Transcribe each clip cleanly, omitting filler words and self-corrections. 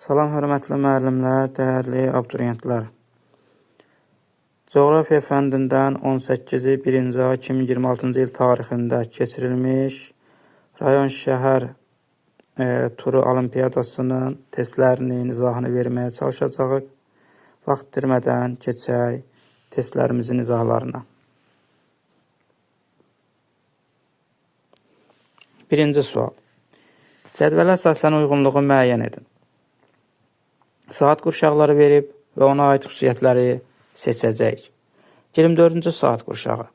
Salam, hörmətli müəllimlər, dəyərli abituriyentlər. Coğrafiya fəndindən 18-i 1-ci ay 2026-cı il tarixində keçirilmiş rayon şəhər turu olimpiyadasının testlərinin izahını verməyə çalışacağıq. Vaxt itirmədən keçək testlərimizin izahlarına. Birinci sual. Cədvələ əsasən uyğunluğu müəyyən edin. Saat qurşaqları verib və ona aid xüsusiyyətləri seçəcəyik. 24-cü saat qurşağı.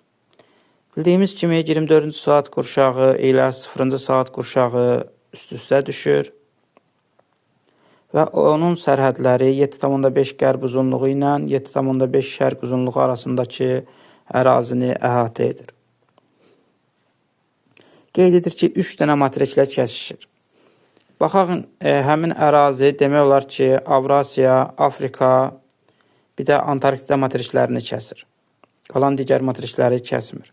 Bildiyimiz kimi 24-cü saat qurşağı ilə 0-cı saat qurşağı üst-üstə düşür və onun sərhədləri 7,5 qərb uzunluğu ilə 7,5 şərq uzunluğu arasındakı ərazini əhatə edir. Qeyd edir ki, 3 dənə materiklə kəsişir. Baxaq, həmin ərazi demək olar ki, Avrasiya, Afrika, bir də Antarktida matriklərini kəsir. Qalan digər matrikləri kəsmir.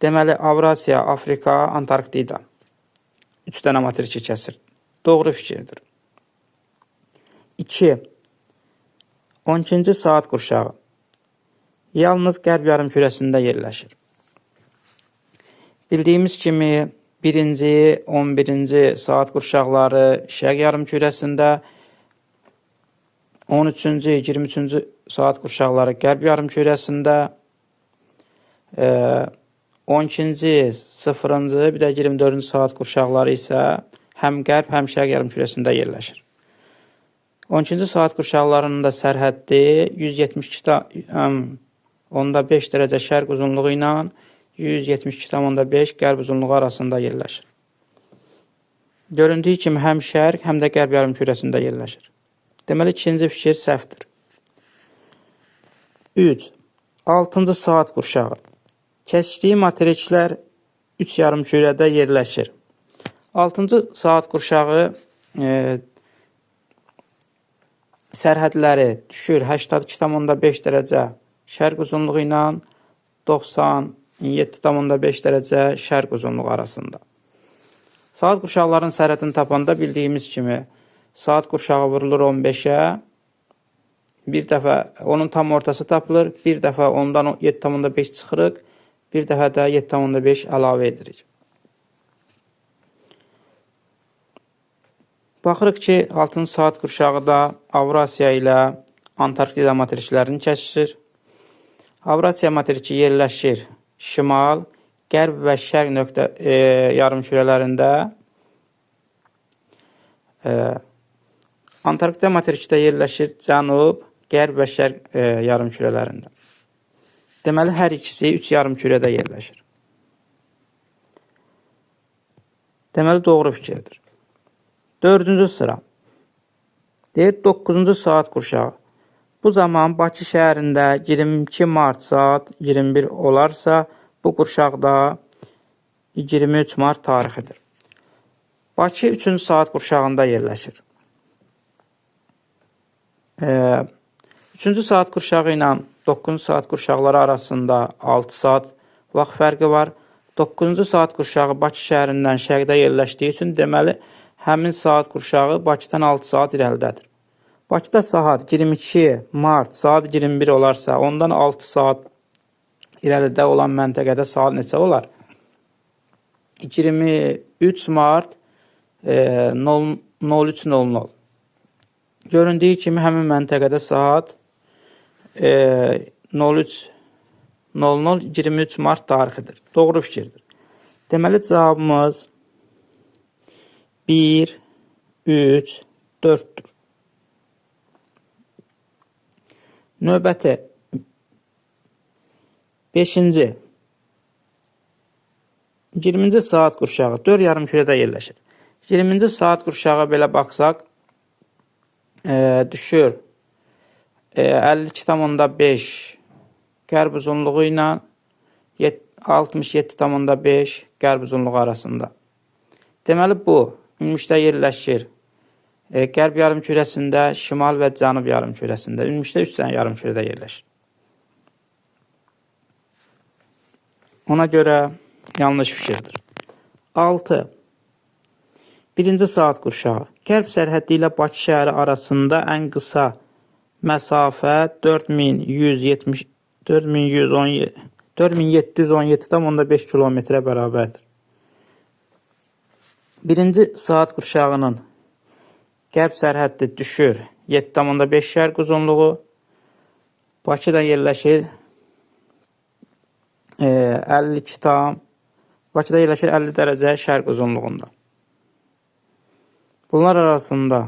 Deməli, Avrasiya, Afrika, Antarktida 3 dənə matriki kəsir. Doğru fikirdir. 2. 12-ci saat qurşağı yalnız qərb yarımkürəsində yerləşir. Bildiyimiz kimi 1-ci, 11-ci saat qurşaqları şərq yarımkürəsində, 13-cü, 23-cü saat qurşaqları qərb yarımkürəsində, 12-ci, 0-cı, bir də 24-cü saat qurşaqları isə həm qərb, həm şərq yarımkürəsində yerləşir. 12-ci saat qurşaqlarının da sərhəddi 172,5 dərəcə şərq uzunluğu ilə 172,5 qərb uzunluğu arasında yerləşir. Göründüyü kimi həm şərq, həm də qərb yarımkürəsində yerləşir. Deməli, ikinci fikir səhvdir. 3. 6-cı saat qurşağı. Kəsişdiyi materiklər 3 yarımkürədə yerləşir. 6-cı saat qurşağı sərhədləri düşür 82,5 dərəcə şərq uzunluğu ilə 97,5 dərəcə şərq uzunluğu arasında. Saat qurşaqlarının sərhədini tapanda bildiyimiz kimi saat qurşağı vurulur 15-ə, bir dəfə onun tam ortası tapılır, bir dəfə ondan 7,5 çıxırıq, bir dəfə də 7,5 əlavə edirik. Baxırıq ki, 6-cı saat qurşağı da Avrasiya ilə Antarktida matriklərini kəsir. Avrasiya matriki yerləşir şimal, qərb və şərq yarımkürələrində. Antarktida matrikdə yerləşir cənub, qərb və şərq yarımkürələrində. Deməli, hər ikisi 3 yarımkürədə yerləşir. Deməli, doğru fikirdir. 4-cü sıra. Deyir, 9-cu saat qurşağı. Bu zaman Bakı şəhərində 22 mart saat 21 olarsa, bu qurşaqda 23 mart tarixidir. Bakı 3-cü saat qurşağında yerləşir. 3-cü saat qurşağı ilə 9-cu saat qurşaqları arasında 6 saat vaxt fərqi var. 9-cu saat qurşağı Bakı şəhərindən şərqdə yerləşdiyi üçün deməli, həmin saat qurşağı Bakıdan 6 saat irəlidədir. Bakıda saat 22 mart saat 21 olarsa, ondan 6 saat irəlidə olan məntəqədə saat neçə olar? 23 mart 03:00. Göründüyü kimi həmin məntəqədə saat 03:00 23 mart tarixidir. Doğru fikirdir. Deməli, cavabımız 1, 3, 4-dür. Növbəti 5-ci 20-ci saat qurşağı 4 yarımkürədə yerləşir. 20-ci saat qurşağı belə baxsaq düşür 52,5 qərb uzunluğu ilə 67,5 qərb uzunluğu arasında. Deməli, bu ümumilikdə yerləşir qərb yarımkürəsində, şimal və cənub yarımkürəsində. Ümumilikdə 3 dənə yarımkürədə yerləşir. Ona görə yanlış fikirdir. 6. Birinci saat qurşağı. Qərb sərhəddi ilə Bakı şəhəri arasında ən qısa məsafə 4717,5 kilometrə bərabərdir. Birinci saat qurşağının qərb sərhəddi düşür 7,5 şərq uzunluğu. Bakıda yerləşir 50 dərəcə şərq uzunluğunda. Bunlar arasında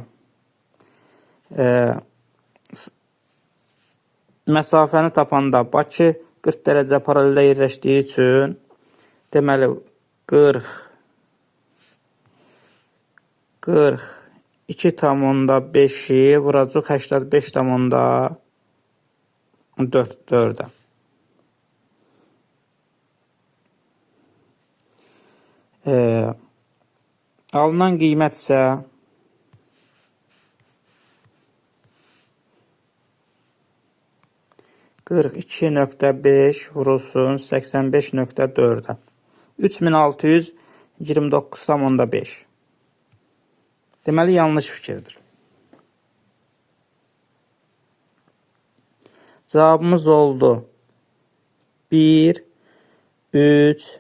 məsafəni tapanda Bakı 40 dərəcə paraleldə yerləşdiyi üçün deməli 42,5-i vuracaq 85,4-ə. Alınan qiymət isə 42,5 vurulsun 85,4'ə. 3629,5. Deməli, yanlış fikirdir. Cavabımız oldu 1, 3,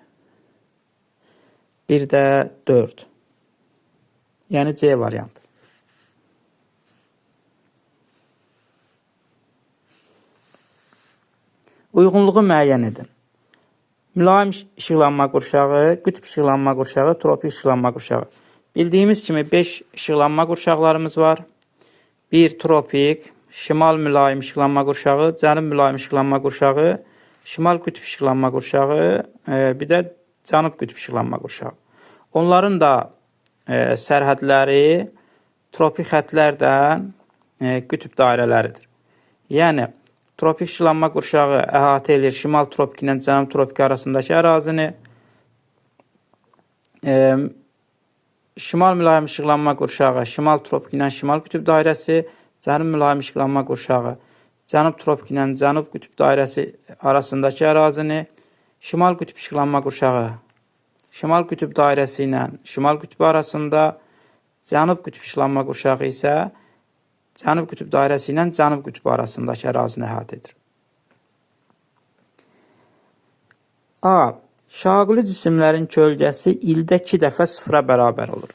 bir də 4. Yəni C variantı. Uyğunluğu müəyyən edin. Mülayim işıqlanma qurşağı, qütb işıqlanma qurşağı, tropik işıqlanma qurşağı. Bildiyimiz kimi 5 işıqlanma qurşaqlarımız var. 1 tropik, şimal mülayim işıqlanma qurşağı, cənub mülayim işıqlanma qurşağı, şimal qütb işıqlanma qurşağı, bir də cənub qütb işıqlanma qurşağı. Onların da sərhədləri tropik xətlərdən qütb dairələridir. Yəni, tropik işıqlanma qurşağı əhatə edir şimal tropiki ilə cənub tropiki arasındakı ərazini. Şimal mülayim işıqlanma qurşağı şimal tropiki ilə şimal qütb dairəsi, cənub mülayim işıqlanma qurşağı cənub tropiki ilə cənub qütb dairəsi arasındakı ərazini. Şimal qütb işıqlanma qurşağı şimal qütb dairəsi ilə şimal qütbü arasında, cənub qütb işıqlanma qurşağı isə cənub qütb dairəsi ilə cənub qütbü arasındakı ərazini əhatə edir. A. Şaquli cisimlərin kölgəsi ildə 2 dəfə sıfıra bərabər olur.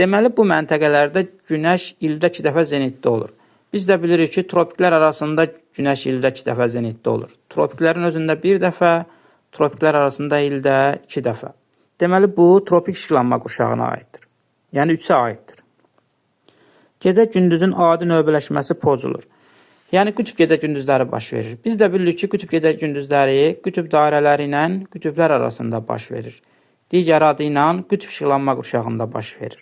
Deməli, bu məntəqələrdə günəş ildə 2 dəfə zenitdə olur. Biz də bilirik ki, tropiklər arasında günəş ildə 2 dəfə zenitdə olur. Tropiklərin özündə 1 dəfə, tropiklər arasında ildə 2 dəfə. Deməli, bu tropik işıqlanma qurşağına aiddir. Yəni 3-ə aiddir. Gecə-gündüzün adi növbələşməsi pozulur. Yəni, qütb gecə-gündüzləri baş verir. Biz də bilirik ki, qütb gecə-gündüzləri qütb dairələri ilə qütblər arasında baş verir. Digər adı ilə qütb işıqlanma qurşağında baş verir.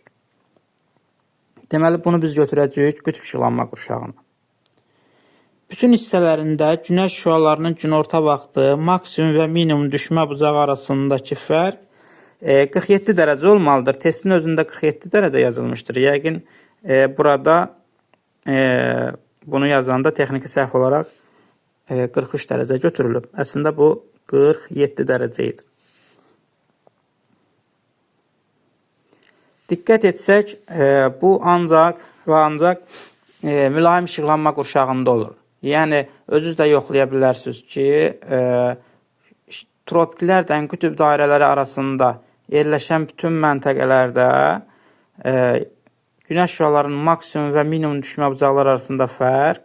Deməli, bunu biz götürəcəyik qütb işıqlanma qurşağına. Bütün hissələrində günəş şüalarının günorta vaxtı maksimum və minimum düşmə bucağı arasındakı fərq 47 dərəcə olmalıdır. Testin özündə 47 dərəcə yazılmışdır. Yəqin burada bunu yazanda texniki səhv olaraq 43 dərəcə götürülüb. Əslində bu 47 dərəcə idi. Diqqət etsək, bu ancaq və ancaq mülayim işıqlanma qurşağında olur. Yəni, özünüz də yoxlaya bilərsiniz ki, tropiklərdən qütb dairələri arasında yerləşən bütün məntəqələrdə günəş şüalarının maksimum və minimum düşmə bucaqları arasında fərq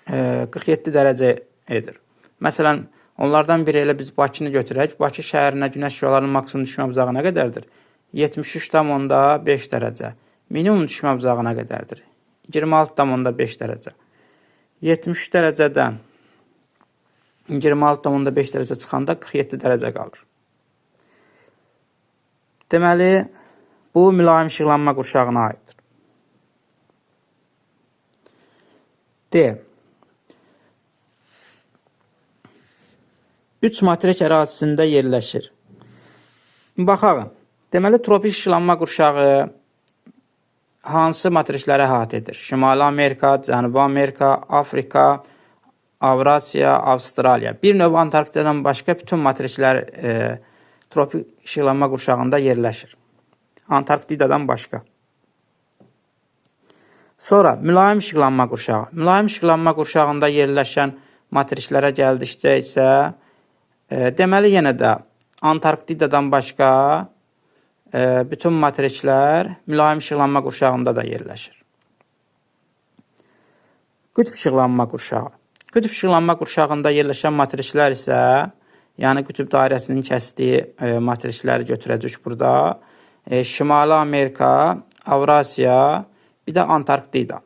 47 dərəcə edir. Məsələn, onlardan biri elə biz Bakını götürək. Bakı şəhərinə günəş şüalarının maksimum düşmə bucağı nə qədərdir? 73,5 dərəcə. Minimum düşmə bucağı nə qədərdir? 26,5 dərəcə. 73 dərəcədən 26,5 dərəcə çıxanda 47 dərəcə qalır. Deməli, bu mülayim işıqlanma qurşağına aiddir. D. 3 materik ərazisində yerləşir. Baxaq. Deməli, tropik işıqlanma qurşağı hansı matrikləri əhatə edir? Şimali Amerika, Cənubi Amerika, Afrika, Avrasiya, Avstraliya. Bir növ Antarktidadan başqa bütün matriklər tropik işıqlanma qurşağında yerləşir. Antarktidadan başqa. Sonra mülayim işıqlanma qurşağı. Mülayim işıqlanma qurşağında yerləşən matriklərə gəldikcə isə deməli yenə də Antarktidadan başqa bütün matriklər mülayim işıqlanma qurşağında da yerləşir. Qütb işıqlanma qurşağı. Qütb işıqlanma qurşağında yerləşən matriklər isə, yəni qütb dairəsinin kəsdiyi matrikləri götürəcək burada. Şimali Amerika, Avrasiya, bir də Antarktida.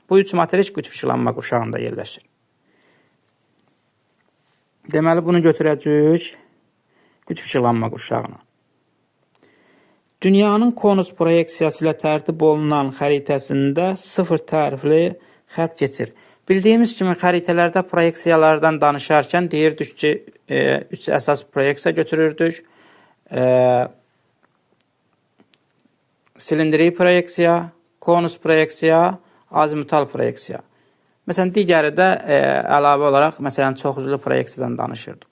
Bu üç matrik qütb işıqlanma qurşağında yerləşir. Deməli, bunu götürəcək qütb işıqlanma qurşağına. Dünyanın konus proyeksiyası ilə tərtib olunan xəritəsində sıfır tərifli xətt keçir. Bildiyimiz kimi xəritələrdə proyeksiyalardan danışarkən deyirdik ki, üç əsas proyeksiya götürürdük. Silindrik proyeksiya, konus proyeksiya, azimutal proyeksiya. Məsələn, digəri də əlavə olaraq, məsələn, çoxüzlü proyeksiyadan danışırdıq.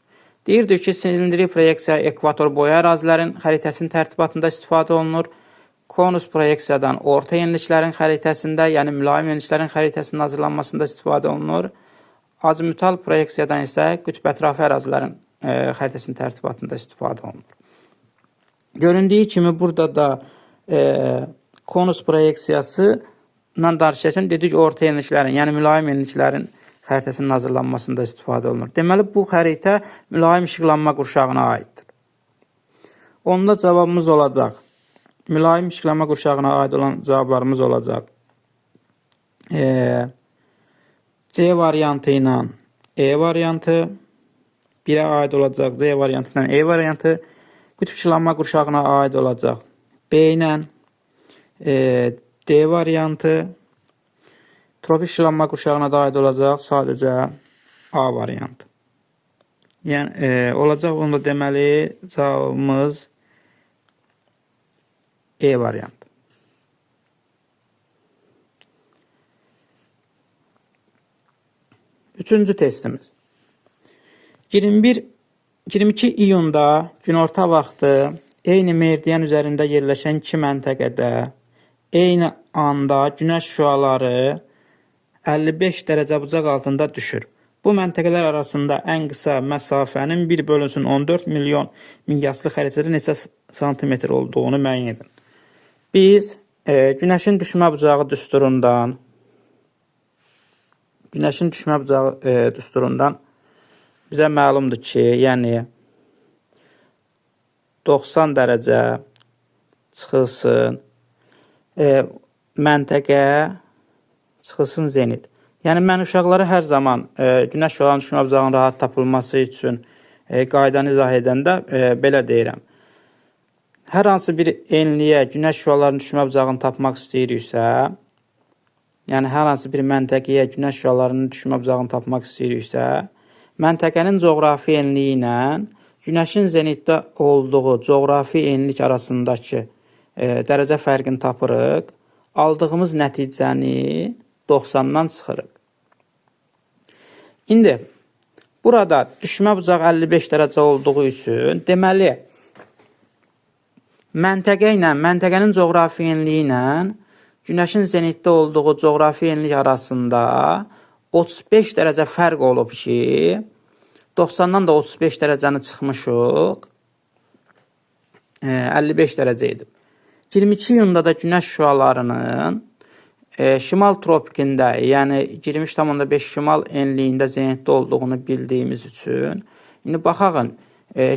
Deyirdik ki, silindrik proyeksiya ekvator boyu ərazilərin xəritəsinin tərtibatında istifadə olunur. Konus proyeksiyadan orta yeniliklərin xəritəsində, yəni mülayim yeniliklərin xəritəsinin hazırlanmasında istifadə olunur. Azimutal proyeksiyadan isə qütb ətrafı ərazilərin xəritəsinin tərtibatında istifadə olunur. Göründüyü kimi burada da konus proyeksiyası danışarkən dedik orta yeniliklərin, yəni mülayim yeniliklərin xəritəsinin hazırlanmasında istifadə olunur. Deməli, bu xəritə mülayim işıqlanma qurşağına aiddir. Onda cavabımız olacaq. Mülayim işıqlanma qurşağına aid olan cavablarımız olacaq. C variantı ilə E variantı, 1-ə aid olacaq C variantı ilə E variantı, qütb işıqlanma qurşağına aid olacaq B ilə D variantı, tropik işıqlanma qurşağına da aid olacaq sadəcə A variantı. Yəni, olacaq onda deməli cavabımız E variantı. Üçüncü testimiz. 22 iyunda günorta vaxtı eyni meridian üzərində yerləşən iki məntəqədə eyni anda günəş şüaları 55 dərəcə bucaq altında düşür. Bu məntəqələr arasında ən qısa məsafənin 1/14 milyon miqyaslı xəritədə neçə santimetr olduğunu müəyyən edin. Biz günəşin düşmə bucağı düsturundan bizə məlumdur ki, yəni 90 dərəcə çıxılsın məntəqə, çıxılsın zenit. Yəni, mən uşaqlara hər zaman günəş şüalarının düşmə bucağının rahat tapılması üçün qaydanı izah edəndə belə deyirəm. Hər hansı bir enliyə günəş şüalarının düşmə bucağını tapmaq istəyiriksə, yəni hər hansı bir məntəqəyə günəş şüalarının düşmə bucağını tapmaq istəyiriksə, məntəqənin coğrafi enliyi ilə günəşin zenitdə olduğu coğrafi enlik arasındakı dərəcə fərqini tapırıq, aldığımız nəticəni 90-dan çıxırıq. İndi, burada düşmə bucağı 55 dərəcə olduğu üçün, deməli, məntəqənin coğrafi enliyi ilə günəşin zenitdə olduğu coğrafi enlik arasında 35 dərəcə fərq olub ki, 90-dan da 35 dərəcəni çıxmışıq, 55 dərəcə edib. 22 iyunda da günəş şüalarının şimal tropikində, yəni 23,5 şimal enliyində zenitdə olduğunu bildiyimiz üçün, indi baxağın,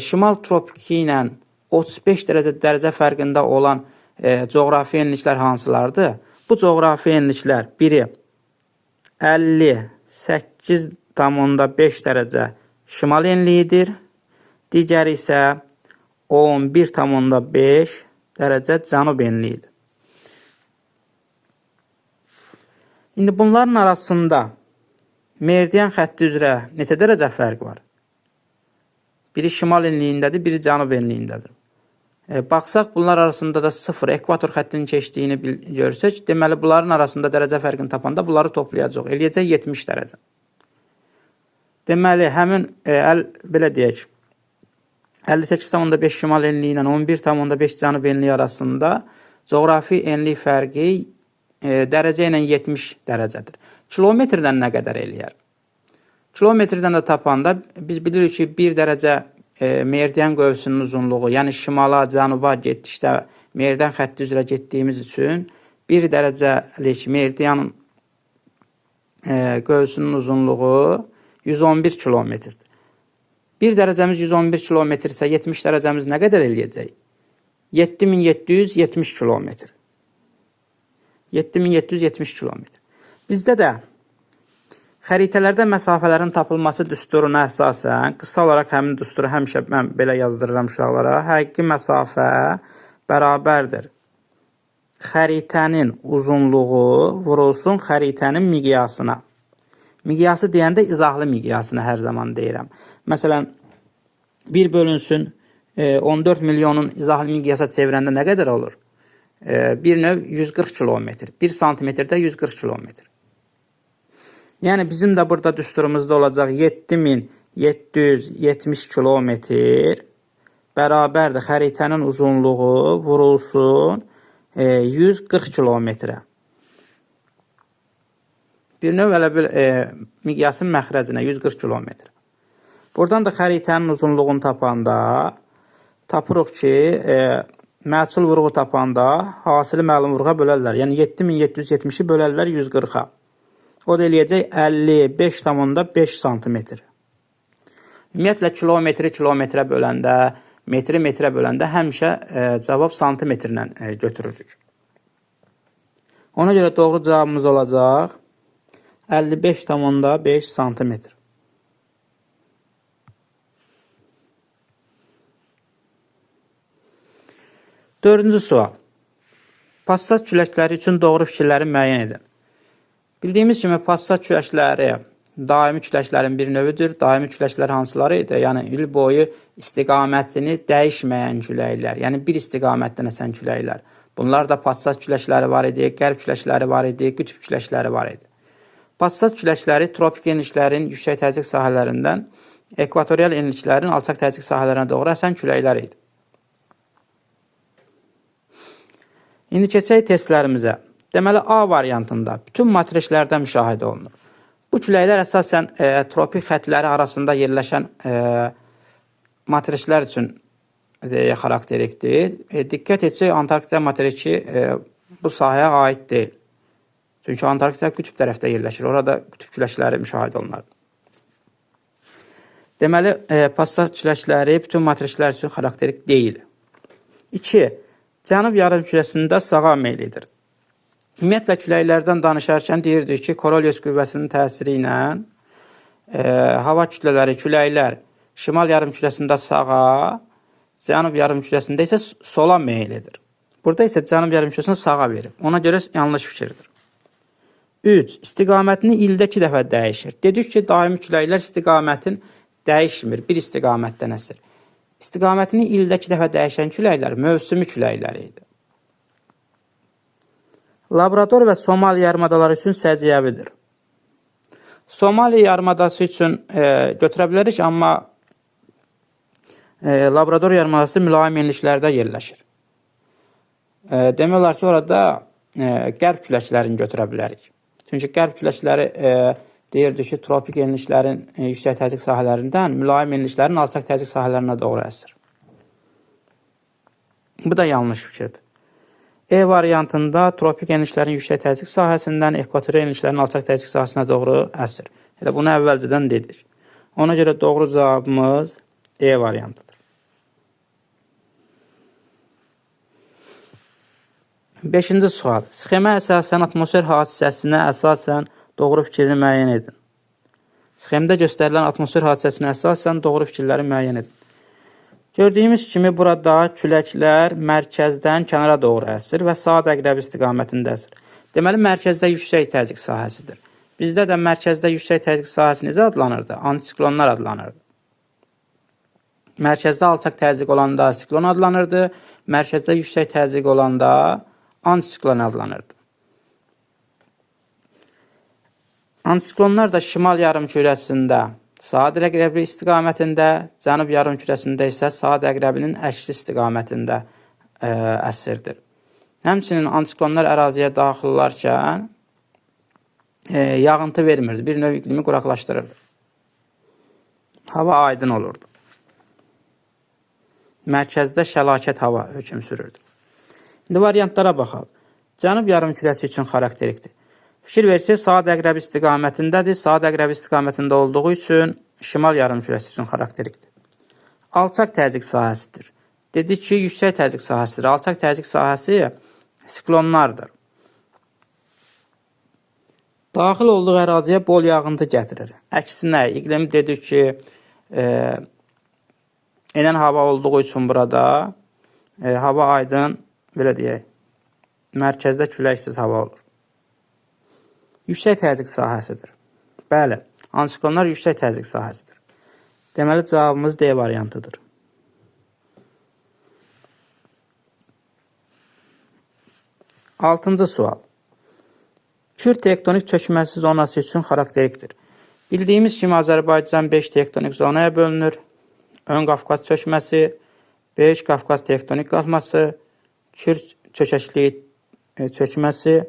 şimal tropiki ilə 35 dərəcə fərqində olan coğrafi enliklər hansılardır? Bu coğrafi enliklər biri 58,5 dərəcə şimal enliyidir, digəri isə 11,5 dərəcə cənub enliyidir. İndi bunların arasında meridian xətti üzrə neçə dərəcə fərq var? Biri şimal enliyindədir, biri cənub enliyindədir. Baxsaq, bunlar arasında da 0 ekvator xəttinin keçdiyini görsək, deməli, bunların arasında dərəcə fərqini tapanda bunları toplayacaq. Eləyəcək 70 dərəcə. Deməli, həmin, belə deyək, 58,5 şimal enliyi ilə 11,5 cənub enliyi arasında coğrafi enlik fərqi dərəcə ilə 70 dərəcədir. Kilometrdən nə qədər eləyər? Kilometrdən də tapanda biz bilirik ki, 1 dərəcə meridian qövsünün uzunluğu, yəni şimala, cənuba getdikdə meridian xətti üzrə getdiyimiz üçün 1 dərəcəlik meridianın qövsünün uzunluğu 111 kilometrdir. 1 dərəcəmiz 111 kilometr isə 70 dərəcəmiz nə qədər eləyəcək? 7770 kilometr. 7770 kilometr. Bizdə də xəritələrdə məsafələrin tapılması düsturuna əsasən, qısa olaraq həmin düsturu həmişə mən belə yazdırıram uşaqlara, həqiqi məsafə bərabərdir xəritənin uzunluğu vurulsun xəritənin miqyasına. Miqyası deyəndə izahlı miqyasını hər zaman deyirəm. Məsələn, 1 bölünsün 14 milyonun izahlı miqyasa çevirəndə nə qədər olur? Bir növ 140 kilometr. 1 santimetrdə 140 kilometr. Yəni, bizim də burada düsturumuzda olacaq 7770 kilometr bərabərdir xəritənin uzunluğu vurulsun 140 kilometrə. Bir növ elə bir miqyasın məxrəcinə 140 kilometr. Buradan da xəritənin uzunluğunu tapanda tapırıq ki, məhsul vurğu tapanda hasili məlum vurğa bölərlər. Yəni 7770-i bölərlər 140-a. O da eləyəcək 55,5 santimetr. Ümumiyyətlə kilometri kilometrə böləndə, metri metrə böləndə həmişə cavab santimetrlə götürürük. Ona görə doğru cavabımız olacaq 55,5 santimetr. Dördüncü sual. Passat küləkləri üçün doğru fikirləri müəyyən edin. Bildiyimiz kimi passat küləkləri daimi küləklərin bir növüdür. Daimi küləklər hansıları idi? Yəni il boyu istiqamətini dəyişməyən küləklər. Yəni bir istiqamətdən əsən küləklər. Bunlar da passat küləkləri var idi, qərb küləkləri var idi, qütb küləkləri var idi. Passat küləkləri tropik enliklərin yüksək təzyiq sahələrindən ekvatorial enliklərin alçaq təzyiq sahələrinə doğru əsən küləklər idi. İndi keçək testlərimizə. Deməli, A variantında bütün matrişlərdə müşahidə olunur. Bu küləklər əsasən tropik xəttləri arasında yerləşən matrişlər üçün xarakterikdir. Diqqət etsək, Antarktida matriki bu sahəyə aid deyil. Çünki Antarktida qütb tərəfdə yerləşir. Orada qütb küləkləri müşahidə olunur. Deməli, passat küləkləri bütün matrişlər üçün xarakterik deyil. 2. Cənub yarımkürəsində sağa meylidir. Ümumiyyətlə, küləklərdən danışarkən deyirdik ki, Korolyos qüvvəsinin təsiri ilə hava kütlələri, küləklər şimal yarımkürəsində sağa, cənub yarımkürəsində isə sola meylidir. Burada isə cənub yarımkürəsini sağa verib. Ona görə yanlış fikirdir. 3. İstiqamətini ildə 2 dəfə dəyişir. Dedik ki, daimi küləklər istiqamətin dəyişmir, bir istiqamətdən əsir. İstiqamətini ildə 2 dəfə dəyişən küləklər mövsümi küləkləri idi. Labrador və Somali yarımadaları üçün səciyyəvidir. Somali yarımadası üçün götürə bilərik, amma Labrador yarımadası mülayim enliklərdə yerləşir. Demək olar ki, orada qərb küləklərini götürə bilərik. Çünki qərb küləkləri deyirdik ki, tropik enliklərin yüksək təzyiq sahələrindən mülayim enliklərin alçaq təzyiq sahələrinə doğru əsir. Bu da yanlış fikirdir. E variantında tropik enliklərin yüksək təzyiq sahəsindən ekvatorial enliklərin alçaq təzyiq sahəsinə doğru əsir. Elə bunu əvvəlcədən dedik. Ona görə doğru cavabımız E variantıdır. 5-ci sual. Sxemə əsasən atmosfer hadisəsinə əsasən doğru fikrini müəyyən edin. Sxemdə göstərilən atmosfer hadisəsinə əsasən doğru fikirləri müəyyən edin. Gördüyümüz kimi burada küləklər mərkəzdən kənara doğru əsir və saat əqrəbi istiqamətində əsir. Deməli, mərkəzdə yüksək təzyiq sahəsidir. Bizdə də mərkəzdə yüksək təzyiq sahəsi necə adlanırdı? Antisiklonlar adlanırdı. Mərkəzdə alçaq təzyiq olanda siklon adlanırdı. Mərkəzdə yüksək təzyiq olanda antisiklon adlanırdı. Antisiklonlar da şimal yarımkürəsində saat əqrəbi istiqamətində, cənub yarımkürəsində isə saat əqrəbinin əksi istiqamətində əsirdir. Həmçinin antiklonlar əraziyə daxil olarkən yağıntı vermirdi. Bir növ iqlimi quraqlaşdırırdı. Hava aydın olurdu. Mərkəzdə şəlakət hava hökm sürürdü. İndi variantlara baxaq. Cənub yarımkürəsi üçün xarakterikdir. Fikir versək, saat əqrəbi istiqamətindədir. Saat əqrəbi istiqamətində olduğu üçün şimal yarımkürəsi üçün xarakterikdir. Alçaq təzyiq sahəsidir. Dedik ki, yüksək təzyiq sahəsidir. Alçaq təzyiq sahəsi siklonlardır. Daxil olduğu əraziyə bol yağıntı gətirir. Əksinə, iqlim dedik ki, enən hava olduğu üçün burada hava aydın, belə deyək, mərkəzdə küləksiz hava olur. Yüksək təzyiq sahəsidir. Bəli, antiklonlar yüksək təzyiq sahəsidir. Deməli, cavabımız D variantıdır. 6-cı sual. Kür tektonik çökməsi zonası üçün xarakterikdir. Bildiyimiz kimi Azərbaycan 5 tektonik zonaya bölünür. Ön Qafqaz çökməsi, 5 Qafqaz tektonik qalxması, Kür çökəkliyi çökməsi,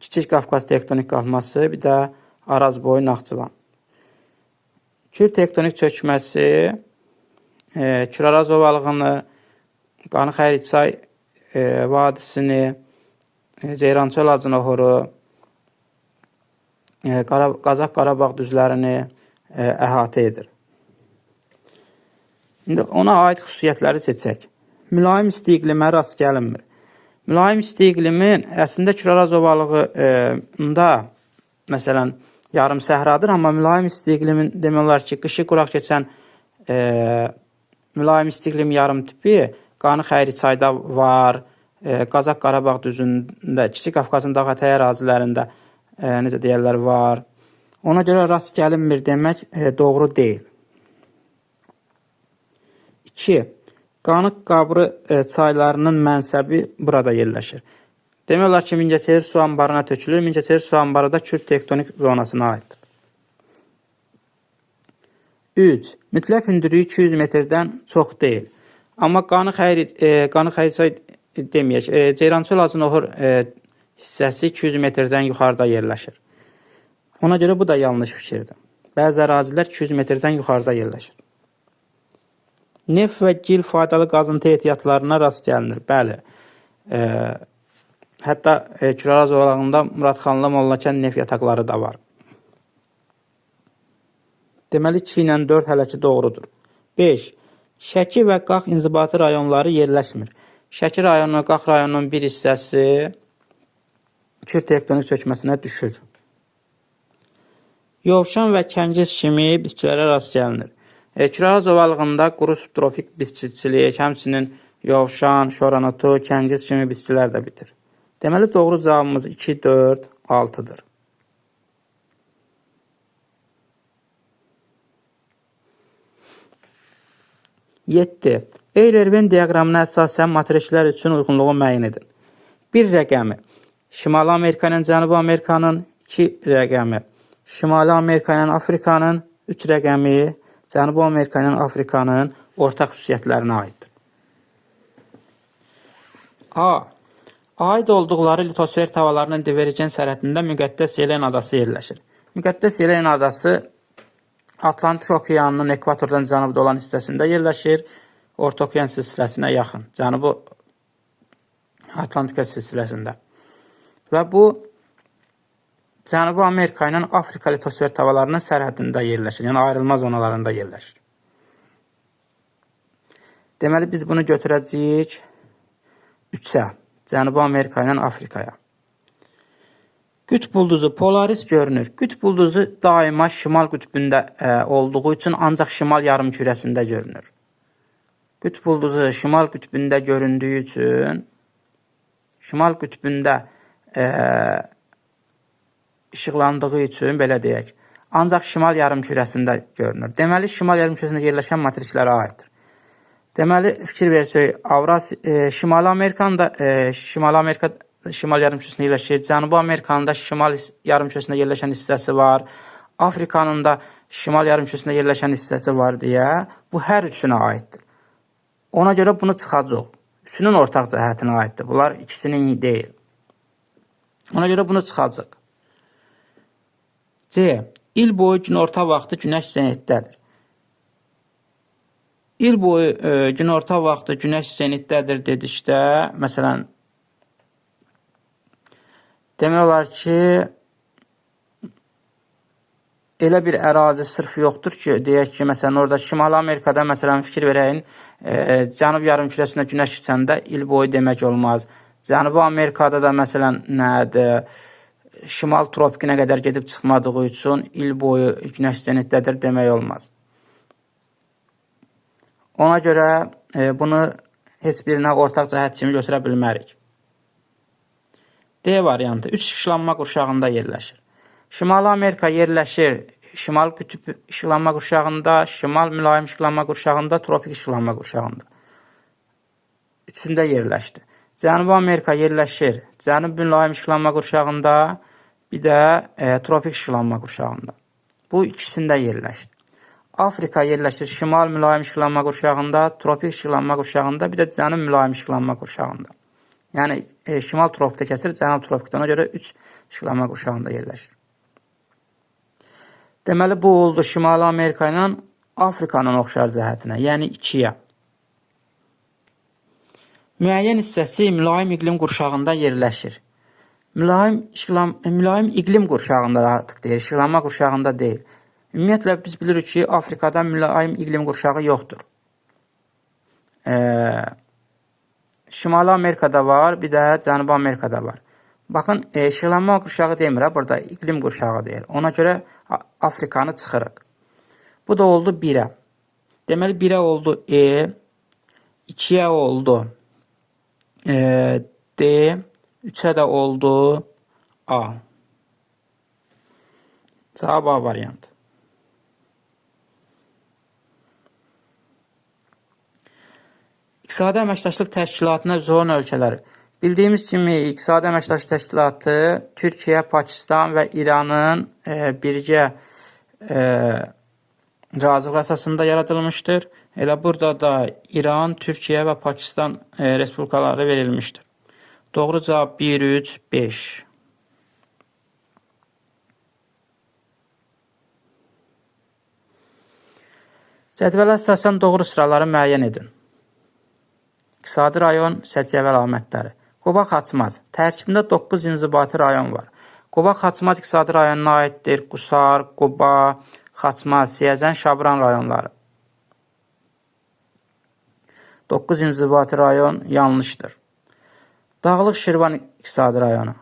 Kiçik Qafqaz tektonik qalxması, bir də Araz boyu Naxçıvan. Kür tektonik çökməsi Kür-Araz ovalığını, Qanı-Xəriçay vadisini, Ceyrançöl Acınoxoru, Qazax-Qarabağ düzlərini əhatə edir. İndi ona aid xüsusiyyətləri seçək. Mülayim isti iqlimə rast gəlinmir. Mülayim isti iqlimin əslində Kür-Araz ovalığında məsələn yarım səhradır, amma mülayim isti iqlimin demək olar ki, qışı quraq keçən mülayim isti iqlim yarım tipi Qanı-Xəriçayda var, Qazax-Qarabağ düzündə, Kiçik Qafqazın dağ ətəyi ərazilərində necə deyirlər var. Ona görə rast gəlinmir demək doğru deyil. 2. Qanıq-Qabrı çaylarının mənsəbi burada yerləşir. Demək olar ki, Mingəçevir su anbarına tökülür. Mingəçevir su anbarı da Kür tektonik zonasına aiddir. 3. Mütləq hündürlüyü 200 metrdən çox deyil. Amma Qanı-Xəriçay deməyək, Ceyrançöl Acınoxor hissəsi 200 metrdən yuxarıda yerləşir. Ona görə bu da yanlış fikirdir. Bəzi ərazilər 200 metrdən yuxarıda yerləşir. Neft və gil faydalı qazıntı ehtiyatlarına rast gəlinir. Bəli, hətta Kür-Araz ovalığında Muradxanlı Mollakən neft yataqları da var. Deməli, 2 ilə 4 hələ ki doğrudur. 5. Şəki və Qax inzibati rayonları yerləşmir. Şəki rayonu, Qax rayonunun bir hissəsi Kür tektonik çökməsinə düşür. Yovşan və kəngiz kimi bitkilərə rast gəlinir. Kür-Araz ovalığında quru subtropik bitkiçilik, həmçinin yovşan, şoranotu, kəngiz kimi bitkilər də bitir. Deməli, doğru cavabımız 2, 4, 6-dır. 7. Euler-Venn diaqramına əsasən matriklər üçün uyğunluğu müəyyən edin. 1 rəqəmi Şimali Amerikanın, Cənubi Amerikanın, 2 rəqəmi Şimali Amerikanın, Afrikanın, 3 rəqəmi Cənubi Amerikanın, Afrikanın ortaq xüsusiyyətlərinə aiddir. A. Aid olduqları litosfer tavalarının divergen sərhədində Müqəddəs Yelen adası yerləşir. Müqəddəs Yelen adası Atlantik okeanının ekvatordan cənubda olan hissəsində yerləşir. Orta okean silsiləsinə yaxın. Cənubi Atlantika silsiləsində. Və bu Cənubi Amerika ilə Afrika litosfer tavalarının sərhədində yerləşir. Yəni ayrılmaz zonalarında yerləşir. Deməli biz bunu götürəcəyik 3-ə. Cənubi Amerika ilə Afrikaya. Qütb ulduzu Polaris görünür. Qütb ulduzu daima şimal qütbündə olduğu üçün ancaq şimal yarımkürəsində görünür. Qütb ulduzu şimal qütbündə göründüyü üçün şimal qütbündə işıqlandığı üçün belə deyək, ancaq şimal yarımkürəsində görünür. Deməli, şimal yarımkürəsində yerləşən matriklərə aiddir. Deməli, fikir versək, Şimali Amerikanda şimal yarımkürəsində yerləşir. Cənubi Amerikanın da şimal yarımkürəsində yerləşən hissəsi var. Afrikanın da şimal yarımküresində yerləşən hissəsi var deyə, bu hər üçünə aiddir. Ona görə bunu çıxacaq. Üçünün ortaq cəhətinə aiddir. Bunlar ikisinin deyil. Ona görə bunu çıxacaq. C. İl boyu günorta vaxtı günəş zenitdədir. İl boyu günorta vaxtı günəş zenitdədir dedikdə, məsələn, demək olar ki, elə bir ərazi sırf yoxdur ki, deyək ki, məsələn, orada Şimali Amerikada, məsələn, fikir verəyin, Cənub yarımkürəsində günəş keçəndə il boyu demək olmaz. Cənubi Amerikada da, məsələn, nədir, şimal tropikinə qədər gedib çıxmadığı üçün il boyu günəş zenitdədir demək olmaz. Ona görə bunu heç birinə ortaq cəhət kimi götürə bilmərik. D variantı 3 işıqlanma qurşağında yerləşir. Şimali Amerika yerləşir şimal qütb işıqlanma qurşağında, şimal mülayim işıqlanma qurşağında, tropik işıqlanma qurşağında. Üçündə yerləşdi. Cənubi Amerika yerləşir cənub mülayim işıqlanma qurşağında, bir də tropik işıqlanma qurşağında. Bu ikisində yerləşdi. Afrika yerləşir şimal mülayim işıqlanma qurşağında, tropik işıqlanma qurşağında, bir də cənub mülayim işıqlanma qurşağında. Yəni, şimal tropikdə kəsir, cənub tropikdə. Ona görə 3 işıqlanma qurşağında yerləşir. Deməli, bu oldu Şimali Amerika ilə Afrikanın oxşar cəhətinə, yəni 2-yə. Müəyyən hissəsi mülayim iqlim qurşağında yerləşir. Mülayim iqlim qurşağında artıq deyir, işıqlanma qurşağında deyil. Ümumiyyətlə, biz bilirik ki, Afrikada mülayim iqlim qurşağı yoxdur. Şimali Amerikada var, bir də Cənubi Amerikada var. Baxın, işıqlanma qurşağı demir, burada iqlim qurşağı deyir. Ona görə Afrikanı çıxırıq. Bu da oldu 1-ə. Deməli, 1-ə oldu E, 2-yə oldu D, 3-ə də oldu A. Cavab A variantı. İqtisadi Əməkdaşlıq Təşkilatına üzv olan ölkələri. Bildiyimiz kimi, İqtisadi Əməkdaşlıq Təşkilatı Türkiyə, Pakistan və İranın birgə razılıq əsasında yaradılmışdır. Elə burada da İran, Türkiyə və Pakistan respublikaları verilmişdir. Doğru cavab 1, 3, 5. Cədvələ əsasən doğru sıraları müəyyən edin. İqtisadi rayon səciyyəvi əlamətləri. Quba Xaçmaz. Tərkibində 9 inzibati rayon var. Quba Xaçmaz iqtisadi rayonuna aiddir. Qusar, Quba, Xaçmaz, Siyəzən, Şabran rayonları. 9 inzibati rayon yanlışdır. Dağlıq Şirvan iqtisadi rayonu.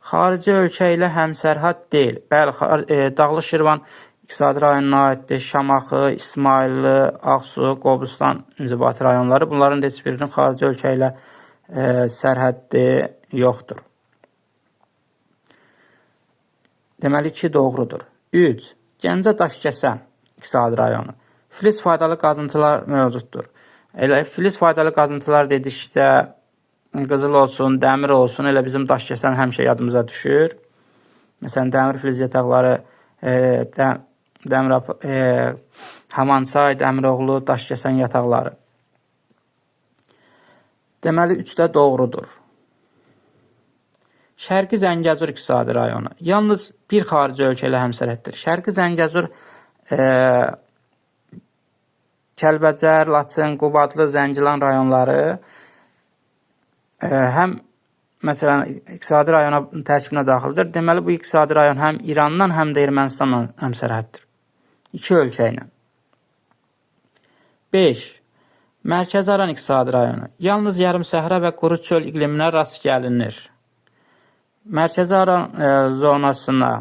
Xarici ölkə ilə həmsərhəd deyil. Bəli, Dağlıq Şirvan iqtisadi rayonuna aiddir. Şamaxı, İsmayıllı, Ağsu, Qobustan inzibati rayonları. Bunların heç birinin xarici ölkə ilə sərhəddi yoxdur. Deməli ki, doğrudur. 3. Gəncə Daşkəsən iqtisadi rayonu. Filiz faydalı qazıntılar mövcuddur. Elə filiz faydalı qazıntılar dedikdə qızıl olsun, dəmir olsun, elə bizim Daşkəsən həmişə yadımıza düşür. Məsələn, dəmir filiz yataqları, Hamançay, Dəmiroğlu, Daşkəsən yataqları. Deməli, 3-də doğrudur. Şərqi Zəngəzur iqtisadi rayonu. Yalnız bir xarici ölkə ilə həmsərhəddir. Şərqi Zəngəzur Kəlbəcər, Laçın, Qubadlı, Zəngilan rayonları həm məsələn iqtisadi rayona tərkibinə daxildir. Deməli, bu iqtisadi rayon həm İrandan, həm də Ermənistanla həmsərhəddir. 2 ölkə ilə. 5. Mərkəzi Aran iqtisadi rayonu. Yalnız yarım səhra və quru çöl iqliminə rast gəlinir. Mərkəzi Aran zonasına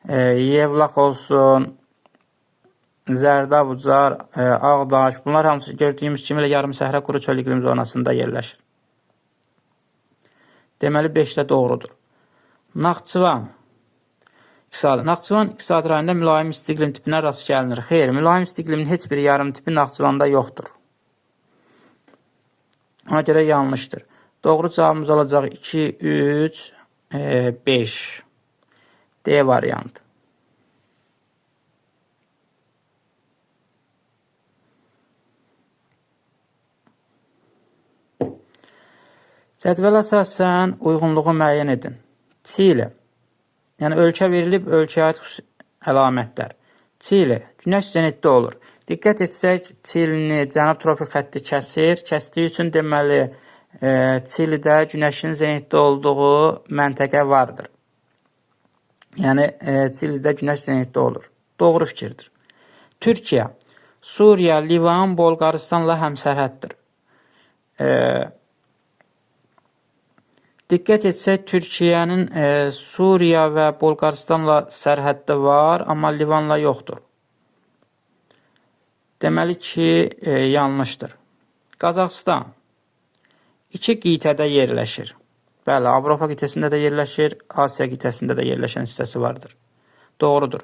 Yevlax olsun, Zərdabucar, Ağdaş, bunlar hamısı gördüyümüz kimi yarım səhra quru çöl iqlim zonasında yerləşir. Deməli, 5-də doğrudur. Naxçıvan iqtisadi rayonunda mülayim isti iqlim tipinə rast gəlinir. Xeyr, mülayim isti iqlimin heç bir yarım tipi Naxçıvanda yoxdur. Ona görə yanlışdır. Doğru cavabımız olacaq 2, 3, 5. D variantı. Cədvələ əsasən uyğunluğu müəyyən edin. Çili, yəni ölkə verilib, ölkəyə aid əlamətlər. Çili, günəş zenitdə olur. Diqqət etsək, Çilini cənub tropik xətti kəsir. Kəsdiyi üçün deməli, Çilidə günəşin zenitdə olduğu məntəqə vardır. Yəni, Çilidə günəş zenitdə olur. Doğru fikirdir. Türkiyə, Suriya, Livan, Bolqaristanla həmsərhəddir. Diqqət etsək, Türkiyənin Suriya və Bolqaristanla sərhəddə var, amma Livanla yoxdur. Deməli ki, yanlışdır. Qazaxıstan 2 qitədə yerləşir. Bəli, Avropa qitəsində də yerləşir, Asiya qitəsində də yerləşən hissəsi vardır. Doğrudur.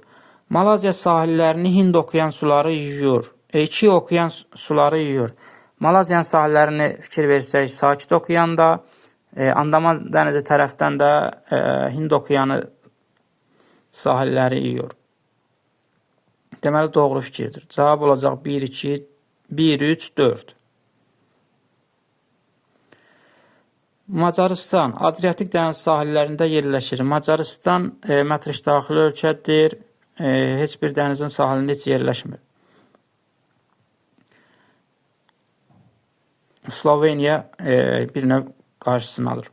Malaziya sahillərini Hind okean suları yuyur. 2 okean suları yuyur. Malaziyanın sahillərini fikir versək, Sakit okeanda, Andaman dənizi tərəfdən də Hind okeanı sahilləri yuyur. Deməli, doğru fikirdir. Cavab olacaq 1, 2, 1, 3, 4. Macarıstan, Adriatik dəniz sahillərində yerləşir. Macarıstan Matriç daxili ölkədir. Heç bir dənizin sahilində heç yerləşmir. Sloveniya bir növ qarşısını alır.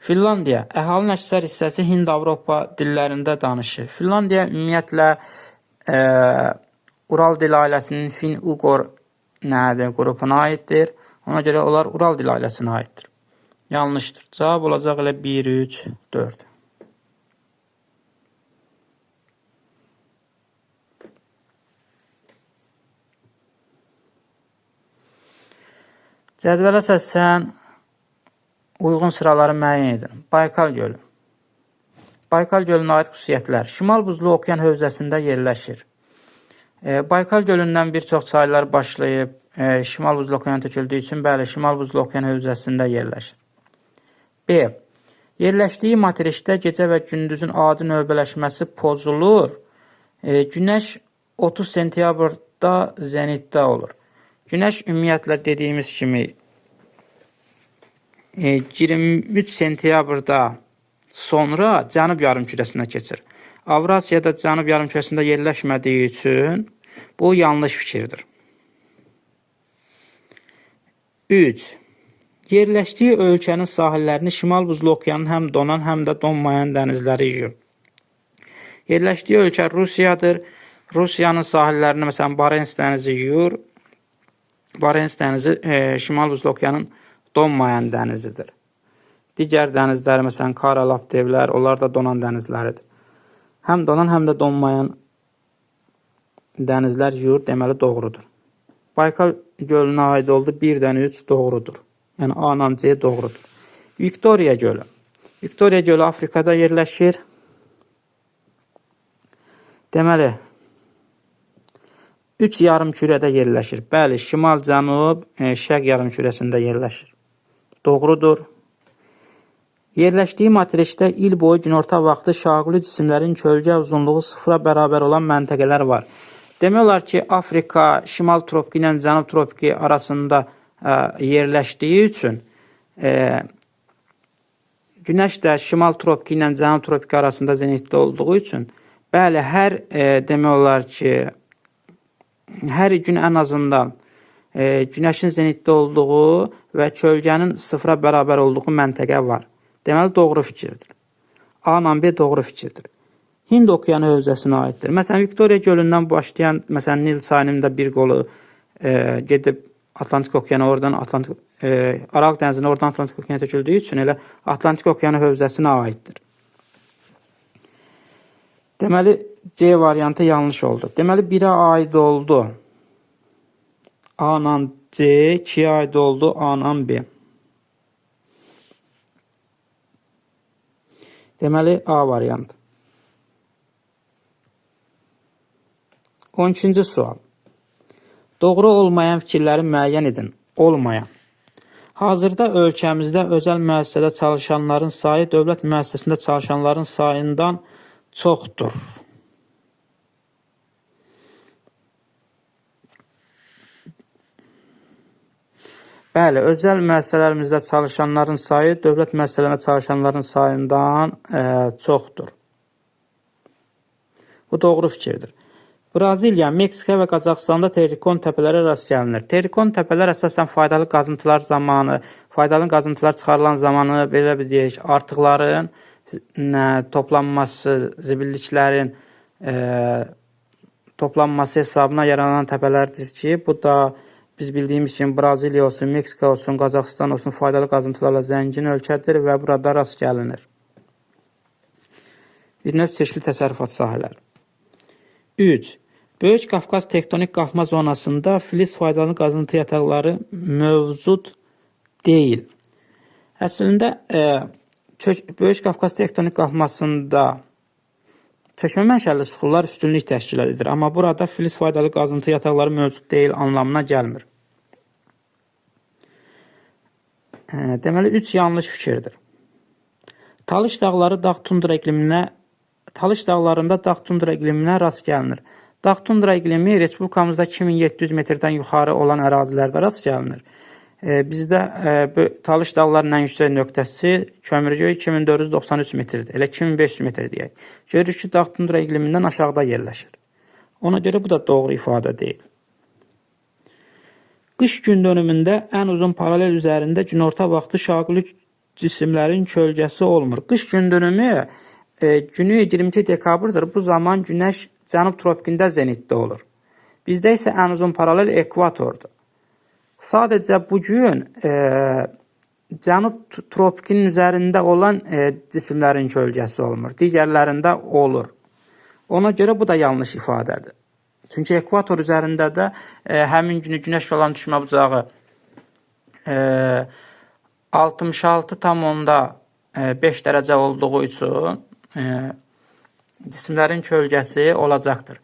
Finlandiya, əhalinin əksər hissəsi Hind-Avropa dillərində danışır. Finlandiya ümumiyyətlə Ural dil ailəsinin Fin-Ugor qrupuna aiddir. Ona görə onlar Ural dil ailəsinə aiddir. Yanlışdır. Cavab olacaq elə 1, 3, 4. Cədvələ əsasən uyğun sıraları müəyyən edin. Baykal gölü. Baykal gölünə aid xüsusiyyətlər. Şimal buzlu okean hövzəsində yerləşir. Baykal gölündən bir çox çaylar başlayıb Şimal buzlu okeana töküldüyü üçün, bəli, Şimal buzlu okean hövzəsində yerləşir. B. Yerləşdiyi materikdə gecə və gündüzün adi növbələşməsi pozulur. Günəş 30 sentyabrda zenitdə olur. Günəş ümumiyyətlə dediyimiz kimi 23 sentyabrda sonra cənub yarımkürəsinə keçir. Avrasiyada cənub yarımkürəsində yerləşmədiyi üçün bu yanlış fikirdir. 3. Yerləşdiyi ölkənin sahillərini Şimal buzlu okeanın həm donan, həm də donmayan dənizləri yuyur. Yerləşdiyi ölkə Rusiyadır. Rusiyanın sahillərini məsələn Barens dənizi yuyur. Barens dənizi Şimal buzlu okeanın donmayan dənizidir. Digər dənizləri məsələn Karalap devlər, onlar da donan dənizləridir. Həm donan, həm də donmayan dənizlər yuyur, deməli doğrudur. Baykal gölünə aid oldu 1-dən 3 doğrudur. Yəni A-dan C doğrudur. Viktoriya gölü. Viktoriya gölü Afrikada yerləşir. Deməli 3 yarımkürədə yerləşir. Bəli, şimal, cənub, şərq yarımkürəsində yerləşir. Doğrudur. Yerləşdiyi materikdə il boyu günorta vaxtı şaquli cisimlərin kölgə uzunluğu 0-a bərabər olan məntəqələr var. Demək olar ki, Afrika şimal tropiki ilə cənub tropiki arasında yerləşdiyi üçün Günəş də şimal tropiki ilə cənub tropiki arasında zenitdə olduğu üçün bəli, demək olar ki, hər gün ən azından Günəşin zenitdə olduğu və kölgənin 0-a bərabər olduğu məntəqə var. Deməli, doğru fikirdir. A-la B doğru fikirdir. Hind okeanı hövzəsinə aiddir. Məsələn, Viktoriya gölündən başlayan, məsələn, Nil çayının da bir qolu gedib Atlantik okeanı, oradan Aralıq dənizinin oradan Atlantik okeana töküldüyü üçün elə Atlantik okeanı hövzəsinə aiddir. Deməli, C variantı yanlış oldu. Deməli, 1-ə aid oldu A-la C, 2-yə aid oldu A-la B. Deməli, A variantı. 12-ci sual. Doğru olmayan fikirləri müəyyən edin. Olmayan. Hazırda ölkəmizdə özəl müəssisədə çalışanların sayı dövlət müəssisəsində çalışanların sayından çoxdur. Bəli, özəl müəssisələrimizdə çalışanların sayı dövlət müəssisələrində çalışanların sayından çoxdur. Bu doğru fikirdir. Braziliya, Meksika və Qazaxstanda terikon təpələrə rast gəlinir. Terikon təpələr əsasən faydalı qazıntılar çıxarılan zamanı, belə bir deyək, artıqların toplanması, zibilliklərin toplanması hesabına yaranan təpələrdir ki, bu da biz bildiyimiz kimi Braziliya olsun, Meksika olsun, Qazaxstan olsun faydalı qazıntılarla zəngin ölkədir və burada rast gəlinir. Bir növ çeşitli təsərrüfat sahələri. 3. Böyük Qafqaz tektonik qalxma zonasında filiz faydalı qazıntı yataqları mövcud deyil. Əslində, Böyük Qafqaz tektonik qalxmasında çökmə mənşəli suxurlar üstünlük təşkil edir. Amma burada filiz faydalı qazıntı yataqları mövcud deyil anlamına gəlmir. Deməli, 3 yanlış fikirdir. Talış dağları Talış dağlarında dağ tundra iqliminə rast gəlinir. Dağ tundra iqlimi Respublikamızda 2700 metrdən yuxarı olan ərazilərdə rast gəlinir. Bizdə Talış dağlarının ən yüksək nöqtəsi Kömürgöy 2493 metrdir. Elə 2500 metr deyək. Görürük ki, dağ tundra iqlimindən aşağıda yerləşir. Ona görə bu da doğru ifadə deyil. Qış gün dönümündə ən uzun paralel üzərində günorta vaxtı şaquli cisimlərin kölgəsi olmur. Qış gün dönümü günü 22 dekabrdır. Bu zaman günəş cənub tropikində zenitdə olur. Bizdə isə ən uzun paralel ekvatordur. Sadəcə bu gün cənub tropikinin üzərində olan cisimlərin kölgəsi olmur. Digərlərində olur. Ona görə bu da yanlış ifadədir. Çünki ekvator üzərində də həmin günü günəş olan düşmə bucağı 66,5 dərəcə olduğu üçün cisimlərin kölgəsi olacaqdır.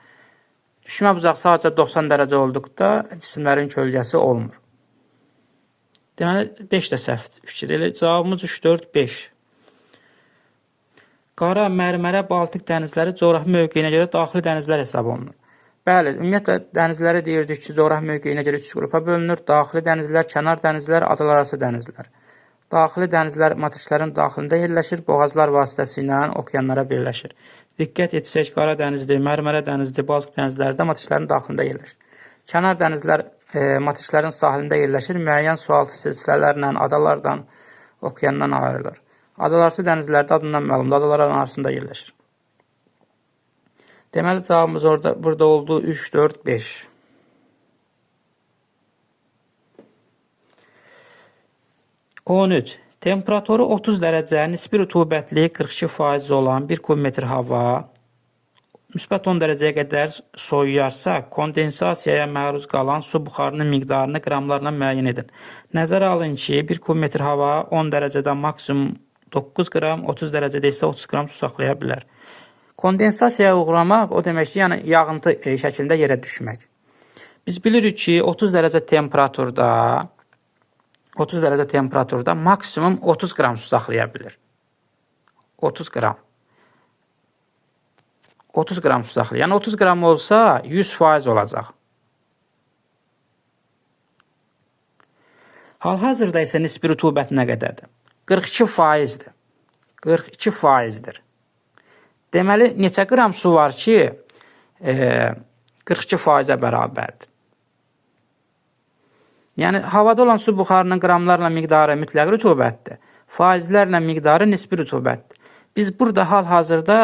Düşmə bucağı sadəcə 90 dərəcə olduqda cisimlərin kölgəsi olmur. Deməli, 5 də səhv fikir. Elə cavabımız 3, 4, 5. Qara, Mərmərə, Baltik dənizləri coğrafi mövqeyinə görə daxili dənizlər hesab olunur. Bəli, ümumiyyətlə dənizləri deyirdik ki, coğrafi mövqeyinə görə 3 qrupa bölünür. Daxili dənizlər, kənar dənizlər, adalararası dənizlər. Daxili dənizlər matriklərin daxilində yerləşir, boğazlar vasitəsilə okeanlara birləşir. Diqqət etsək, Qara dənizdir, Mərmərə dənizdir, Baltik dənizləri də matriklərin daxilində yerləşir. Kənar dənizlər matriklərin sahilində yerləşir, müəyyən sualtı silsilələrlə adalardan, okeandan ayrılır. Adalararası dənizlərdə adından məlumdur, adalar arasında yerləşir. Deməli, cavabımız burada oldu 3, 4, 5. 13. Temperaturu 30 dərəcə, nisbi rütubətliyi 42% olan 1 kubmetr hava müsbət 10 dərəcəyə qədər soyuyarsa, kondensasiyaya məruz qalan su buxarının miqdarını qramlarla müəyyən edin. Nəzərə alın ki, 1 kubmetr hava 10 dərəcədə maksimum 9 qram, 30 dərəcədə isə 30 qram su saxlaya bilər. Kondensasiyaya uğramaq, o demək ki, yəni yağıntı şəklində yerə düşmək. Biz bilirik ki, 30 dərəcə temperaturda maksimum 30 qram su saxlaya bilir. 30 qram. 30 qram su saxlayır. Yəni 30 qram olsa 100% olacaq. Hal-hazırda isə nisbi rütubət nə qədərdir? 42%-dir. 42%-dir. Deməli, neçə qram su var ki, 42%-ə bərabərdir. Yəni, havada olan su buxarının qramlarla miqdarı mütləq rütubətdir. Faizlərlə miqdarı nisbi rütubətdir. Biz burada hal-hazırda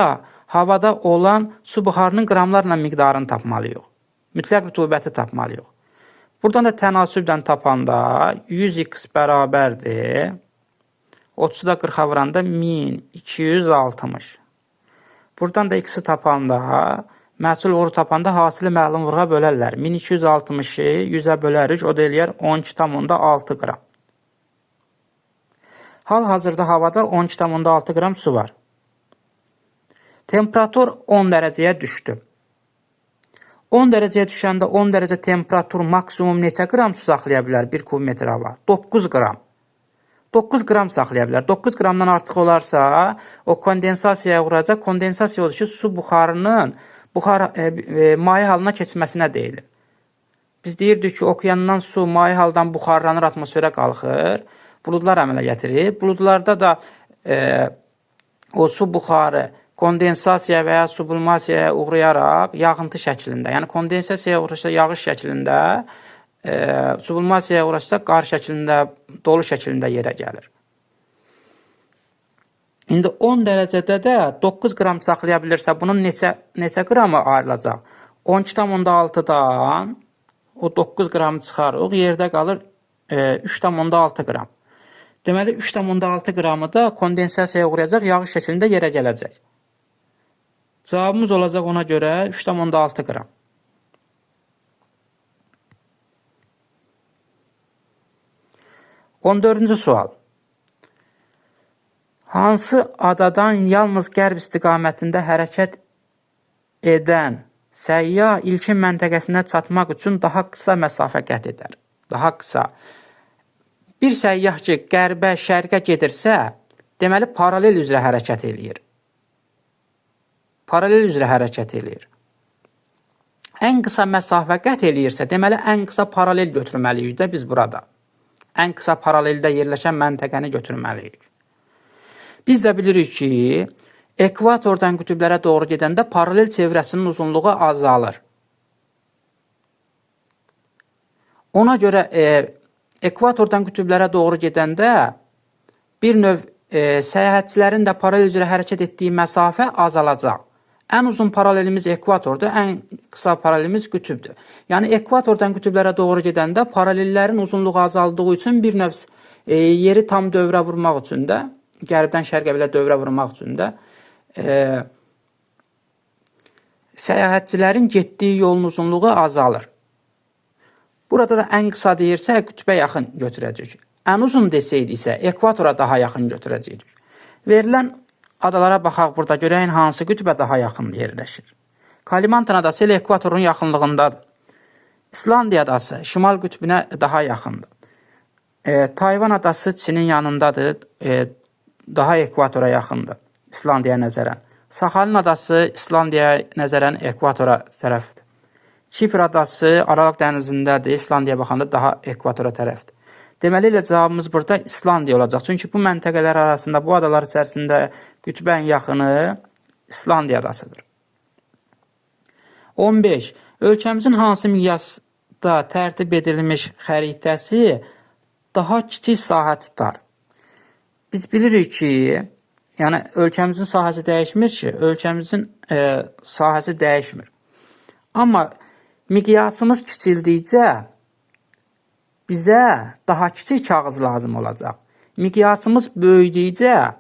havada olan su buxarının qramlarla miqdarını tapmalıyıq. Mütləq rütubəti tapmalıyıq. Buradan da tənasübdən tapanda 100x bərabərdir. 30-da 40-a vuranda 1260. Buradan da x-i tapanda, məhsul uğuru tapanda hasili məlum vurğa bölərlər. 1260-ı 100-ə bölərik, o da eləyər 12,6 qram. Hal-hazırda havada 12,6 qram su var. Temperatur 10 dərəcəyə düşdü. 10 dərəcəyə düşəndə 10 dərəcə temperatur maksimum neçə qram su saxlaya bilər 1 kubmetr hava? 9 qram. 9 qram saxlaya bilər. 9 qramdan artıq olarsa, o kondensasiyaya uğrayacaq. Kondensasiya odur ki, su buxarının maye halına keçməsinə deyilir. Biz deyirdik ki, okeandan su maye haldan buxarlanır, atmosferə qalxır. Buludlar əmələ gətirir. Buludlarda da o su buxarı kondensasiya və ya sublimasiyaya uğrayaraq yağıntı şəklində, yəni kondensasiyaya uğrasa yağış şəklində, sublimasiyaya uğrasa qar şəklində, dolu şəklində yerə gəlir. İndi 10 dərəcədə də 9 qram saxlaya bilirsə, bunun neçə qramı ayrılacaq? 12,6-dan o 9 qramı çıxarıq, yerdə qalır 3,6 qram. Deməli, 3,6 qramı da kondensasiyaya uğrayacaq, yağış şəklində yerə gələcək. Cavabımız olacaq ona görə 3,6 qram. On dördüncü sual. Hansı adadan yalnız qərb istiqamətində hərəkət edən səyyah ilkin məntəqəsinə çatmaq üçün daha qısa məsafə qət edər? Daha qısa. Bir səyyah ki, qərbə, şərqə gedirsə, deməli, paralel üzrə hərəkət eləyir. Paralel üzrə hərəkət eləyir. Ən qısa məsafə qət eləyirsə, deməli, ən qısa paralel götürməliyik də biz burada. Ən qısa paraleldə yerləşən məntəqəni götürməliyik. Biz də bilirik ki, ekvatordan qütblərə doğru gedəndə paralel çevrəsinin uzunluğu azalır. Ona görə ekvatordan qütblərə doğru gedəndə bir növ səyahətçilərin də paralel üzrə hərəkət etdiyi məsafə azalacaq. Ən uzun paralelimiz ekvatordur, ən qısa paralelimiz qütbdür. Yəni, ekvatordan qütblərə doğru gedəndə paralellərin uzunluğu azaldığı üçün bir növ yeri tam dövrə vurmaq üçün də, qərbdən şərqə belə dövrə vurmaq üçün də səyahətçilərin getdiyi yolun uzunluğu azalır. Burada da ən qısa deyirsə, qütbə yaxın götürəcək. Ən uzun desəydi isə, ekvatora daha yaxın götürəcək. Verilən adalara baxaq burada, görəyin hansı qütbə daha yaxın yerləşir. Kalimantan adası ilə ekvatorun yaxınlığındadır. İslandiya adası şimal qütbünə daha yaxındır. Tayvan adası Çinin yanındadır, daha ekvatora yaxındır, İslandiyaya nəzərən. Saxalin adası İslandiyaya nəzərən ekvatora tərəfdir. Kipr adası Aralıq dənizindədir, İslandiyaya baxanda daha ekvatora tərəfdir. Deməli, ilə cavabımız burada İslandiya olacaq. Çünki bu məntəqələr arasında, bu adalar içərisində qütbə ən yaxını İslandiya adasıdır. 15. Ölkəmizin hansı miqyasda tərtib edilmiş xəritəsi daha kiçik sahə tutar? Biz bilirik ki, yəni ölkəmizin sahəsi dəyişmir ki, ölkəmizin sahəsi dəyişmir. Amma miqyasımız kiçildikcə bizə daha kiçik kağız lazım olacaq. Miqyasımız böyüdükcə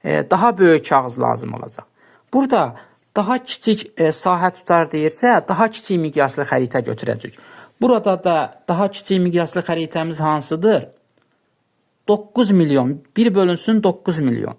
daha böyük kağız lazım olacaq. Burada daha kiçik sahə tutar deyirsə, daha kiçik miqyaslı xəritə götürəcək. Burada da daha kiçik miqyaslı xəritəmiz hansıdır? 9 milyon. 1 bölünsün 9 milyon.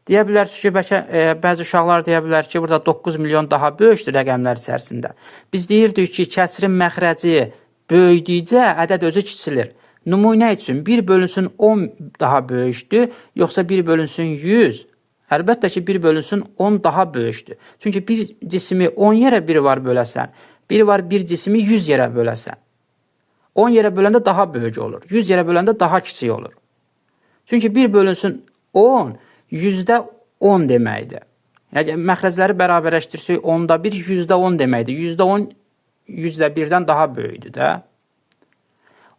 Deyə bilərsiniz ki, bəlkə bəzi uşaqlar deyə bilər ki, burada 9 milyon daha böyükdür rəqəmlər içərisində. Biz deyirdik ki, kəsirin məxrəci böyüdükcə ədəd özü kiçilir. Nümunə üçün 1 bölünsün 10 daha böyükdür, yoxsa 1 bölünsün 100? Əlbəttə ki, 1 bölünsün 10 daha böyükdür. Çünki bir cismi 10 yerə 1 var böləsən, bir var bir cismi 100 yerə böləsən. 10 yerə böləndə daha böyük olur, 100 yerə böləndə daha kiçik olur. Çünki 1 bölünsün 10, 100-də 10 deməkdir. Yəni, məxrəcləri bərabərləşdirsək 10-da 1, 100-də 10 deməkdir. 100-də 10, 100-də 1-dən daha böyükdür də.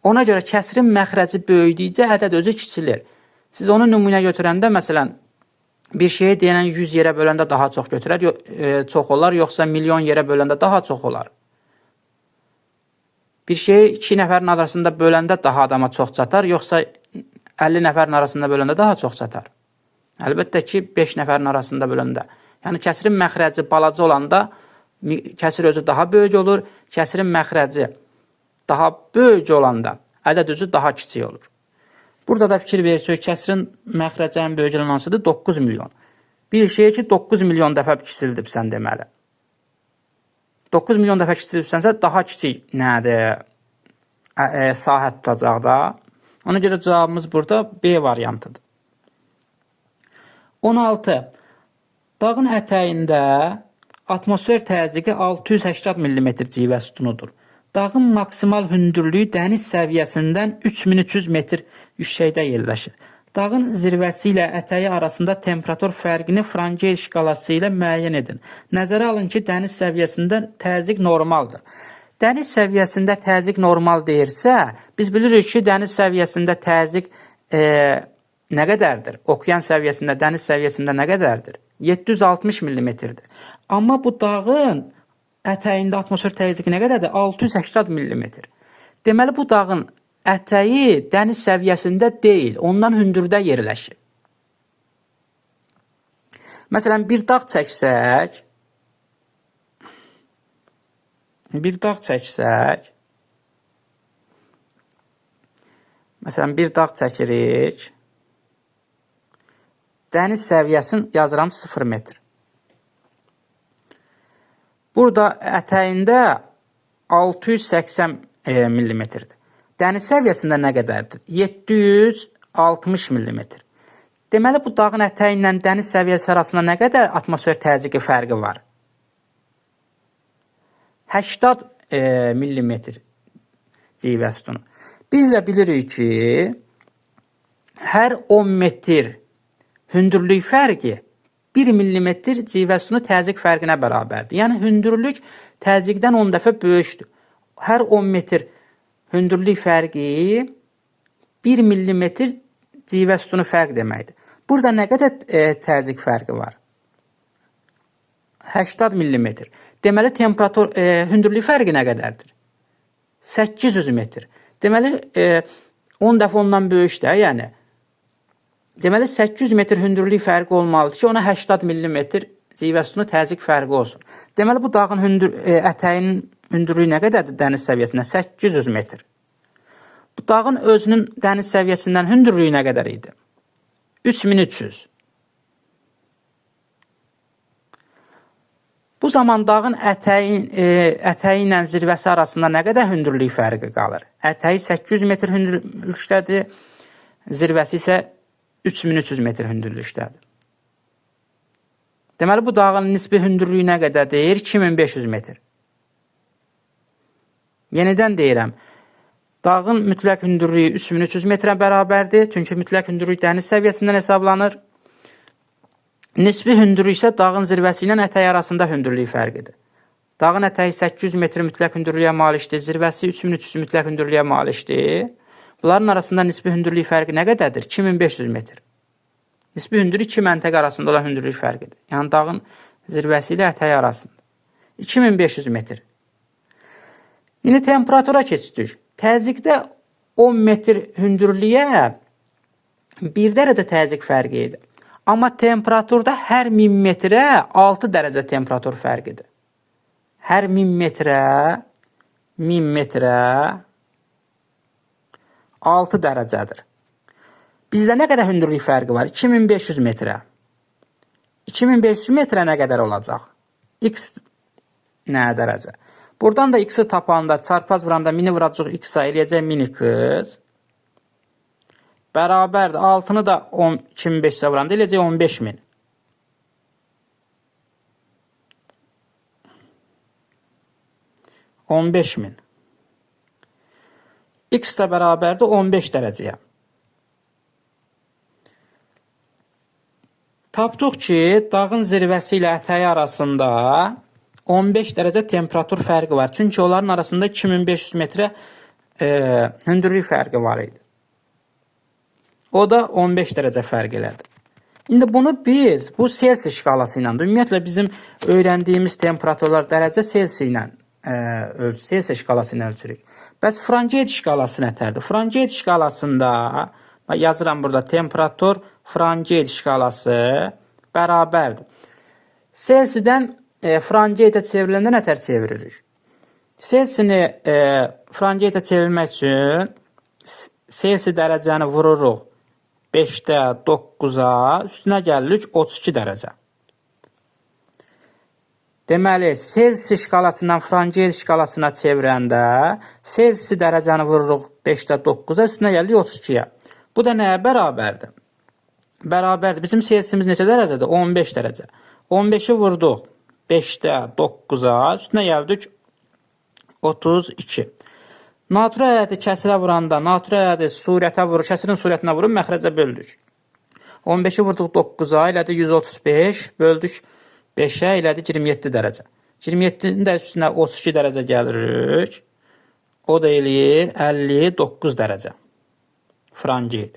Ona görə kəsirin məxrəci böyüdükcə ədəd özü kiçilir. Siz onu nümunə götürəndə, məsələn, bir şeyi deyənən 100 yerə böləndə daha çox götürər, çox olar, yoxsa milyon yerə böləndə daha çox olar. Bir şeyi 2 nəfərin arasında böləndə daha adama çox çatar, yoxsa 50 nəfərin arasında böləndə daha çox çatar. Əlbəttə ki, 5 nəfərin arasında böləndə. Yəni, kəsirin məxrəci balaca olanda kəsir özü daha böyük olur, kəsirin məxrəci daha böyük olanda ədəd özü daha kiçik olur. Burada da fikir verirsək, kəsirin məxrəci ən böyük olan hansıdır? 9 milyon. Bir şey ki, 9 milyon dəfə kiçildibsən deməli. 9 milyon dəfə kiçildibsənsə, daha kiçik nədir? Sahə tutacaq da. Ona görə cavabımız burada B variantıdır. 16. Dağın ətəyində atmosfer təzyiqi 680 mm civə sütunudur. Dağın maksimal hündürlüyü dəniz səviyyəsindən 3300 metr yüksəkdə yerləşir. Dağın zirvəsi ilə ətəyi arasında temperatur fərqini Frangiel şkalası ilə müəyyən edin. Nəzərə alın ki, dəniz səviyyəsində təzyiq normaldır. Dəniz səviyyəsində təzyiq normal deyirsə, biz bilirik ki, dəniz səviyyəsində təzyiq nə qədərdir? Okean səviyyəsində, dəniz səviyyəsində nə qədərdir? 760 mm-dir. Amma bu dağın ətəyində atmosfer təzyiqi nə qədərdir? 680 mm. Deməli, bu dağın ətəyi dəniz səviyyəsində deyil, ondan hündürdə yerləşir. Məsələn, bir dağ çəksək, məsələn, bir dağ çəkirik, dəniz səviyyəsini yazıram 0 metr. Burada ətəyində 680 mm-dir. Dəniz səviyyəsində nə qədərdir? 760 mm. Deməli, bu dağın ətəyi ilə dəniz səviyyəsi arasında nə qədər atmosfer təzyiqi fərqi var? 80 mm civə sütunu. Biz də bilirik ki, hər 10 metr hündürlük fərqi 1 mm civə sütunu təzyiq fərqinə bərabərdir. Yəni, hündürlük təzyiqdən 10 dəfə böyükdür. Hər 10 metr hündürlük fərqi 1 mm civə sütunu fərq deməkdir. Burada nə qədər təzyiq fərqi var? 80 mm. Deməli, temperatur hündürlük fərqi nə qədərdir? 800 metr. Deməli, 10 dəfə ondan böyükdür, yəni. Deməli, 800 metr hündürlük fərqi olmalıdır ki, ona 80 mm civə sütunu təzyiq fərqi olsun. Deməli, bu dağın ətəyinin hündürlüyü nə qədərdir dəniz səviyyəsində? 800 metr. Bu dağın özünün dəniz səviyyəsindən hündürlüyü nə qədər idi? 3300. Bu zaman dağın ətəyi ilə zirvəsi arasında nə qədər hündürlük fərqi qalır? Ətəyi 800 metr hündürlükdədir, zirvəsi isə 3300 metr hündürlükdədir. Deməli, bu dağın nisbi hündürlüyü nə qədərdir? 2500 metr. Yenidən deyirəm, dağın mütləq hündürlüyü 3300 metrə bərabərdir, çünki mütləq hündürlük dəniz səviyyəsindən hesablanır. Nisbi hündürlük isə dağın zirvəsi ilə ətəyi arasında hündürlük fərqidir. Dağın ətəyi 800 metr mütləq hündürlüyə malikdir, zirvəsi 3300 mütləq hündürlüyə malikdir. Bunların arasında nisbi hündürlük fərqi nə qədərdir? 2500 metr. Nisbi hündürlük iki məntəqə arasında olan hündürlük fərqidir. Yəni, dağın zirvəsi ilə ətəyi arasında. 2500 metr. İndi temperatura keçdik. Təzyiqdə 10 metr hündürlüyə 1 dərəcə təzyiq fərqi idi. Amma temperaturda hər 1000 metrə 6 dərəcə temperatur fərqidir. Hər 1000 metrə 6 dərəcədir. Bizdə nə qədər hündürlük fərqi var? 2500 metrə. 2500 metrə nə qədər olacaq? X nə dərəcə? Buradan da x-i tapanda, çarpaz vuranda mini vuracaq x-a eləyəcək mini x. Bərabərdir. 6-nı da 2500-ə vuranda eləyəcək 15000. X da bərabərdir 15 dərəcəyə. Tapdıq ki, dağın zirvəsi ilə ətəyi arasında 15 dərəcə temperatur fərqi var. Çünki onların arasında 2500 metrə hündürlük fərqi var idi. O da 15 dərəcə fərq elədi. İndi bunu biz bu Selsi şkalası ilə, ümumiyyətlə bizim öyrəndiyimiz temperaturlar dərəcə Selsi ilə Selsi şkalası ilə ölçürük. Bəs Frangiel şkalası nətərdir? Frangiel şkalasında yazıram burada temperatur Frangiel şkalası bərabərdir. Selsidən Frangiel'ə çevriləndə nətər çeviririk? Selsini Frangiel'ə çevirmək üçün Selsi dərəcəni vururuq 5-də 9-a, üstünə gəlirik 32 dərəcə. Deməli, Selsi şkalasından Frangiel şkalasına çevirəndə Selsi dərəcəni vururuq 5-də 9-a, üstünə gəlirik 32-yə. Bu da nəyə bərabərdir? Bərabərdir. Bizim Selsimiz neçə dərəcədir? 15 dərəcə. 15-i vurduq 5-də 9-a, üstünə gəldik 32. Natura ədədi kəsirə vuranda, natura ədədi surətə vurur, kəsirin surətinə vurub məxrəcə böldük. 15-i vurduq 9-a, elədi 135, böldük 5-ə, elədi 27 dərəcə. 27-nin də üstünə 32 dərəcə gəlirik. O da eləyir 59 dərəcə. Frangiit.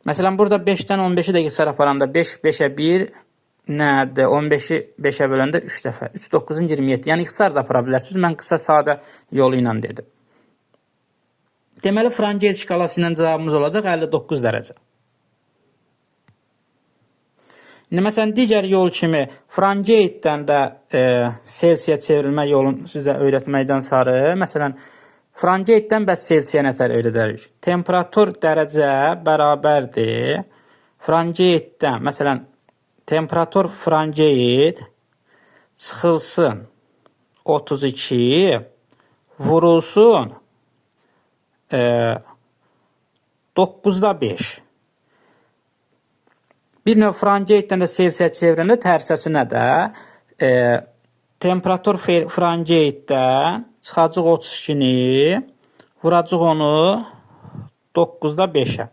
Məsələn, burada 5-dən 15-i də qısar aparanda 5, 5-ə 1 nədir? 15-i 5-ə böləndə 3 dəfə. 3, 9-un 27. Yəni, qısar da apara bilərsiniz. Mən qısa sadə yolu ilə dedim. Deməli, Frangiit şkalası ilə cavabımız olacaq 59 dərəcə. İndi, məsələn, digər yol kimi Frangiitdən də Selsiyə çevrilmə yolunu sizə öyrətməkdən sarı, məsələn, Frangiitdən bəs Selsiyə nətər öyrədərik? Temperatur dərəcə bərabərdir. Frangiitdən, məsələn, temperatur Frangiit çıxılsın 32, vurulsun 9-da 5. Bir növ Frangiitdən də Selsiyə çevrəndə tərsəsinə də temperatur Frangiitdən çıxacaq 32-ni, vuracaq onu 9-da 5-ə.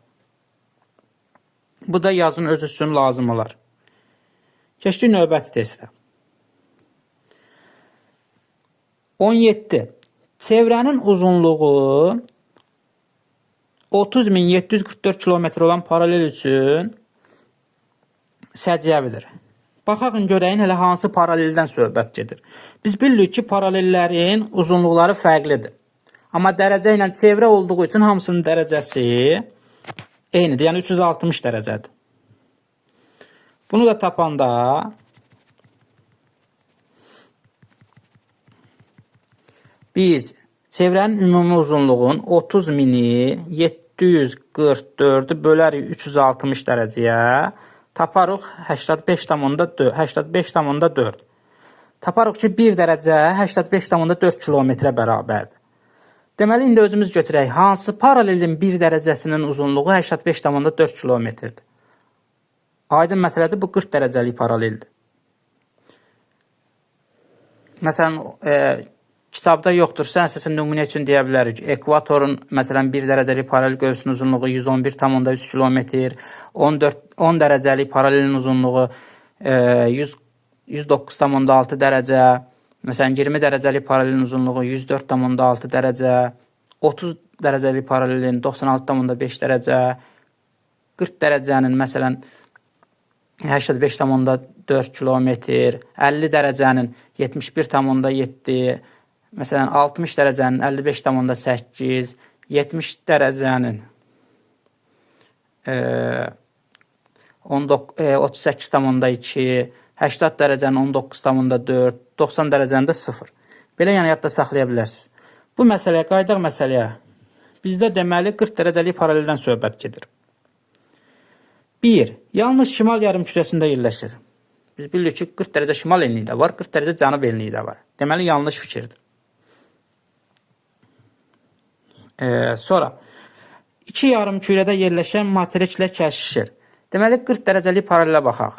Bu da yazın öz üçün lazım olar. Keçdik növbəti testə. 17. Çevrənin uzunluğu 30.744 km olan paralel üçün səciyyəvidir. Baxaqın görəyin hələ hansı paraleldən söhbət gedir. Biz bilirik ki, paralellərin uzunluqları fərqlidir. Amma dərəcə ilə çevrə olduğu üçün hamısının dərəcəsi eynidir. Yəni 360 dərəcədir. Bunu da tapanda biz çevrənin ümumi uzunluğun 30.744-ü bölərik 360 dərəcəyə. Taparıq 85,4. Taparıq ki, 1 dərəcə 85,4 kilometrə bərabərdir. Deməli, indi özümüz götürək. Hansı paralelin 1 dərəcəsinin uzunluğu 85,4 kilometrdir? Aydın məsələdir, bu 40 dərəcəlik paraleldir. Məsələn, kitabda yoxdursa, əsasən nümunə üçün deyə bilərik. Ekvatorun, məsələn, 1 dərəcəlik paralel qövsünün uzunluğu 111,3 kilometr, 10 dərəcəlik paralelin uzunluğu 109,6 dərəcə, məsələn, 20 dərəcəlik paralelin uzunluğu 104,6 dərəcə, 30 dərəcəlik paralelin 96,5 dərəcə, 40 dərəcənin, məsələn, 85,4 kilometr, 50 dərəcənin 71,7, məsələn, 60 dərəcənin 55,8, 70 dərəcənin 38,2, 80 dərəcənin 19,4, 90 dərəcənin də 0. Belə yəni yadda saxlaya bilərsiniz. Bu məsələyə, qaydaq məsələyə bizdə deməli 40 dərəcəlik paraleldən söhbət gedir. 1. Yalnız şimal yarımkürəsində yerləşir. Biz bilirik ki, 40 dərəcə şimal enliyi də var, 40 dərəcə cənub enliyi də var. Deməli, yanlış fikirdir. Sonra, 2 yarımkürədə yerləşən materiklə kəsişir. Deməli, 40 dərəcəlik paralelə baxaq.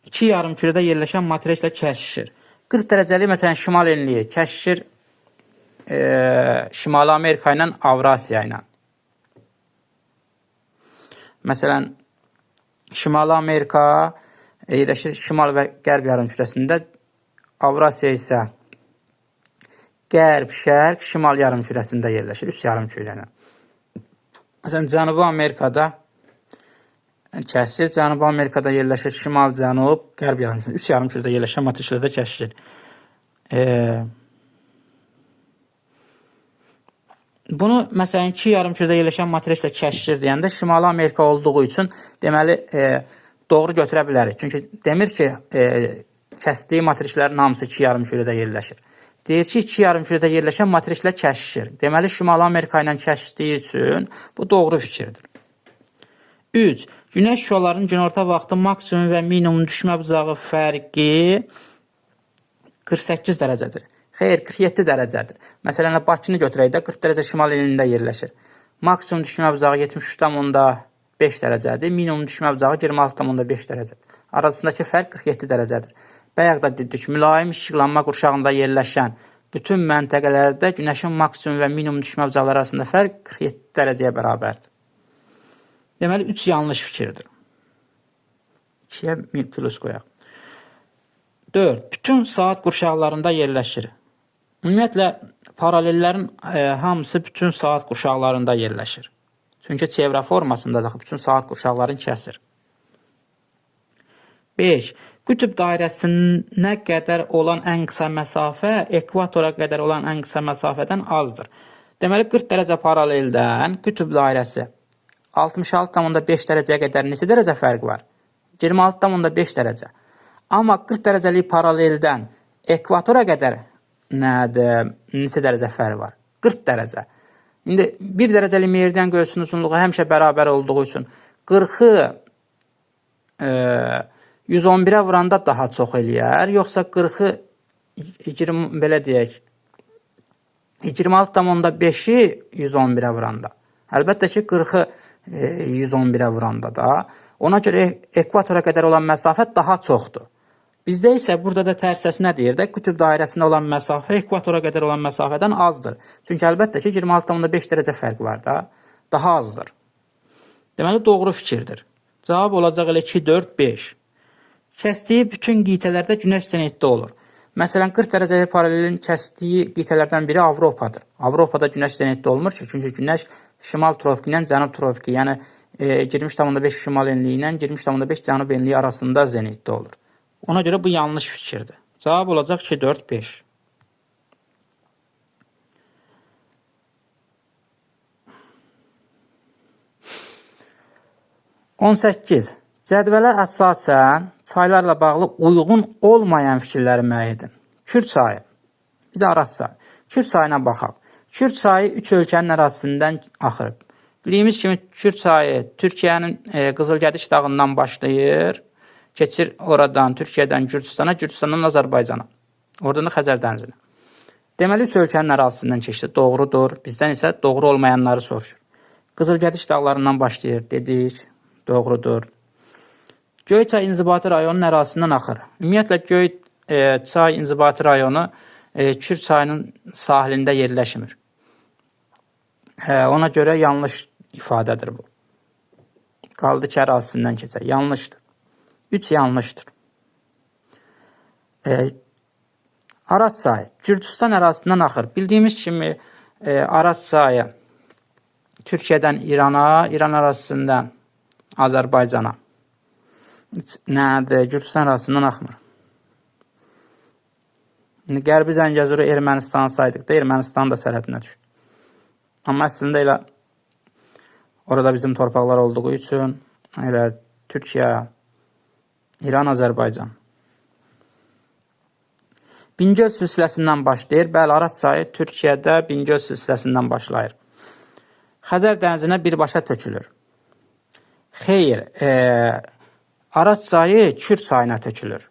2 yarımkürədə yerləşən materiklə kəsişir. 40 dərəcəlik, məsələn, şimal enliyi kəsişir Şimali Amerika ilə Avrasiya ilə. Məsələn, Şimali Amerika yerləşir şimal və qərb yarımkürəsində, Avrasiya isə qərb, şərq, şimal yarımkürəsində yerləşir, 3 yarımkürə ilə. Məsələn, Cənubi Amerikada kəsir, Cənubi Amerikada yerləşir şimal, cənub, qərb yarımkürəsində, 3 yarımkürədə yerləşən materiklərdə kəsir. Bunu, məsələn, 2 yarımkürədə yerləşən materiklə kəsir deyəndə Şimali Amerika olduğu üçün deməli doğru götürə bilərik. Çünki demir ki, kəsdiyi materiklərin hamısı 2 yarımkürədə yerləşir. Deyir ki, 2 yarımkürədə yerləşən materiklə kəsişir. Deməli, Şimali Amerika ilə kəsişdiyi üçün bu doğru fikirdir. 3. Günəş şüalarının günorta vaxtı maksimum və minimum düşmə bucağı fərqi 48 dərəcədir. Xeyr, 47 dərəcədir. Məsələn, Bakını götürək də 40 dərəcə şimal enliyində yerləşir. Maksimum düşmə bucağı 73,5 dərəcədir. Minimum düşmə bucağı 26,5 dərəcədir. arasındakı fərq 47 dərəcədir. Bayaq da dedik, mülayim işıqlanma qurşağında yerləşən bütün məntəqələrdə günəşin maksimum və minimum düşmə bucaqları arasında fərq 47 dərəcəyə bərabərdir. Deməli, 3 yanlış fikirdir. 2-yə plus qoyaq. 4. Bütün saat qurşaqlarında yerləşir. Ümumiyyətlə, paralellərin hamısı bütün saat qurşaqlarında yerləşir. Çünki çevrə formasında da bütün saat qurşaqlarını kəsir. 5. Qütb dairəsinə qədər olan ən qısa məsafə ekvatora qədər olan ən qısa məsafədən azdır. Deməli, 40 dərəcə paraleldən qütb dairəsi 66,5 dərəcəyə qədər neçə dərəcə fərq var? 26,5 dərəcə. Amma 40 dərəcəlik paraleldən ekvatora qədər neçə dərəcə fərq var? 40 dərəcə. İndi 1 dərəcəlik meridian göğsünün uzunluğu həmişə bərabər olduğu üçün 40-ı 111-ə vuranda daha çox eləyər, yoxsa 40-ı belə deyək 26,5-i 111-ə vuranda. Əlbəttə ki, 40-ı 111-ə vuranda da. Ona görə ekvatora qədər olan məsafə daha çoxdur. Bizdə isə burada da tərsəsi nə deyir də? Qütb dairəsinə olan məsafə ekvatora qədər olan məsafədən azdır. Çünki əlbəttə ki, 26,5 dərəcə fərq var da, daha azdır. Deməli, doğru fikirdir. Cavab olacaq elə 2, 4, 5. Kəsdiyi bütün qitələrdə günəş zenitdə olur. Məsələn, 40 dərəcəli paralelin kəsdiyi qitələrdən biri Avropadır. Avropada günəş zenitdə olmur ki, çünki günəş şimal tropiki ilə cənub tropiki, yəni 23,5 şimal enliyi ilə 23,5 cənub enliyi arasında zenitdə olur. Ona görə bu yanlış fikirdir. Cavab olacaq 2, 4, 5. On 18. Cədvələ əsasən çaylarla bağlı uyğun olmayan fikirləri müəyyən edin. Kür çayı, bir də Araz çayı. Kür çayına baxaq. Kür çayı 3 ölkənin ərazisindən axır. Bildiyimiz kimi Kür çayı Türkiyənin Qızılgədiş dağından başlayır, keçir oradan Türkiyədən Gürcüstana, Gürcüstandan Azərbaycana, oradan da Xəzər dənizinə. Deməli, 3 ölkənin ərazisindən keçdi. Doğrudur. Bizdən isə doğru olmayanları soruşur. Qızılgədiş dağlarından başlayır, dedik. Doğrudur. Göyçay inzibati rayonunun ərazisindən axır. Ümumiyyətlə, Göyçay inzibati rayonu Kür çayının sahilində yerləşmir. Ona görə yanlış ifadədir bu. Qaldı ki, ərazisindən keçək. Yanlışdır. 3 yanlışdır. Araz çayı Gürcüstan ərazisindən axır. Bildiyimiz kimi Araz çayı Türkiyədən İrana, İran ərazisindən Azərbaycana. Nədir? Gürcüstan ərazisindən axmır. Qərbi Zəngəzuru Ermənistanı saydıqda Ermənistan da sərhədinə düşür. Amma əslində elə orada bizim torpaqlar olduğu üçün elə Türkiyə, İran, Azərbaycan. Bingöl silsiləsindən başlayır. Bəli, Araz çayı Türkiyədə Bingöl silsiləsindən başlayır. Xəzər dənizinə birbaşa tökülür. Xeyr, Araz çayı Kür çayına tökülür.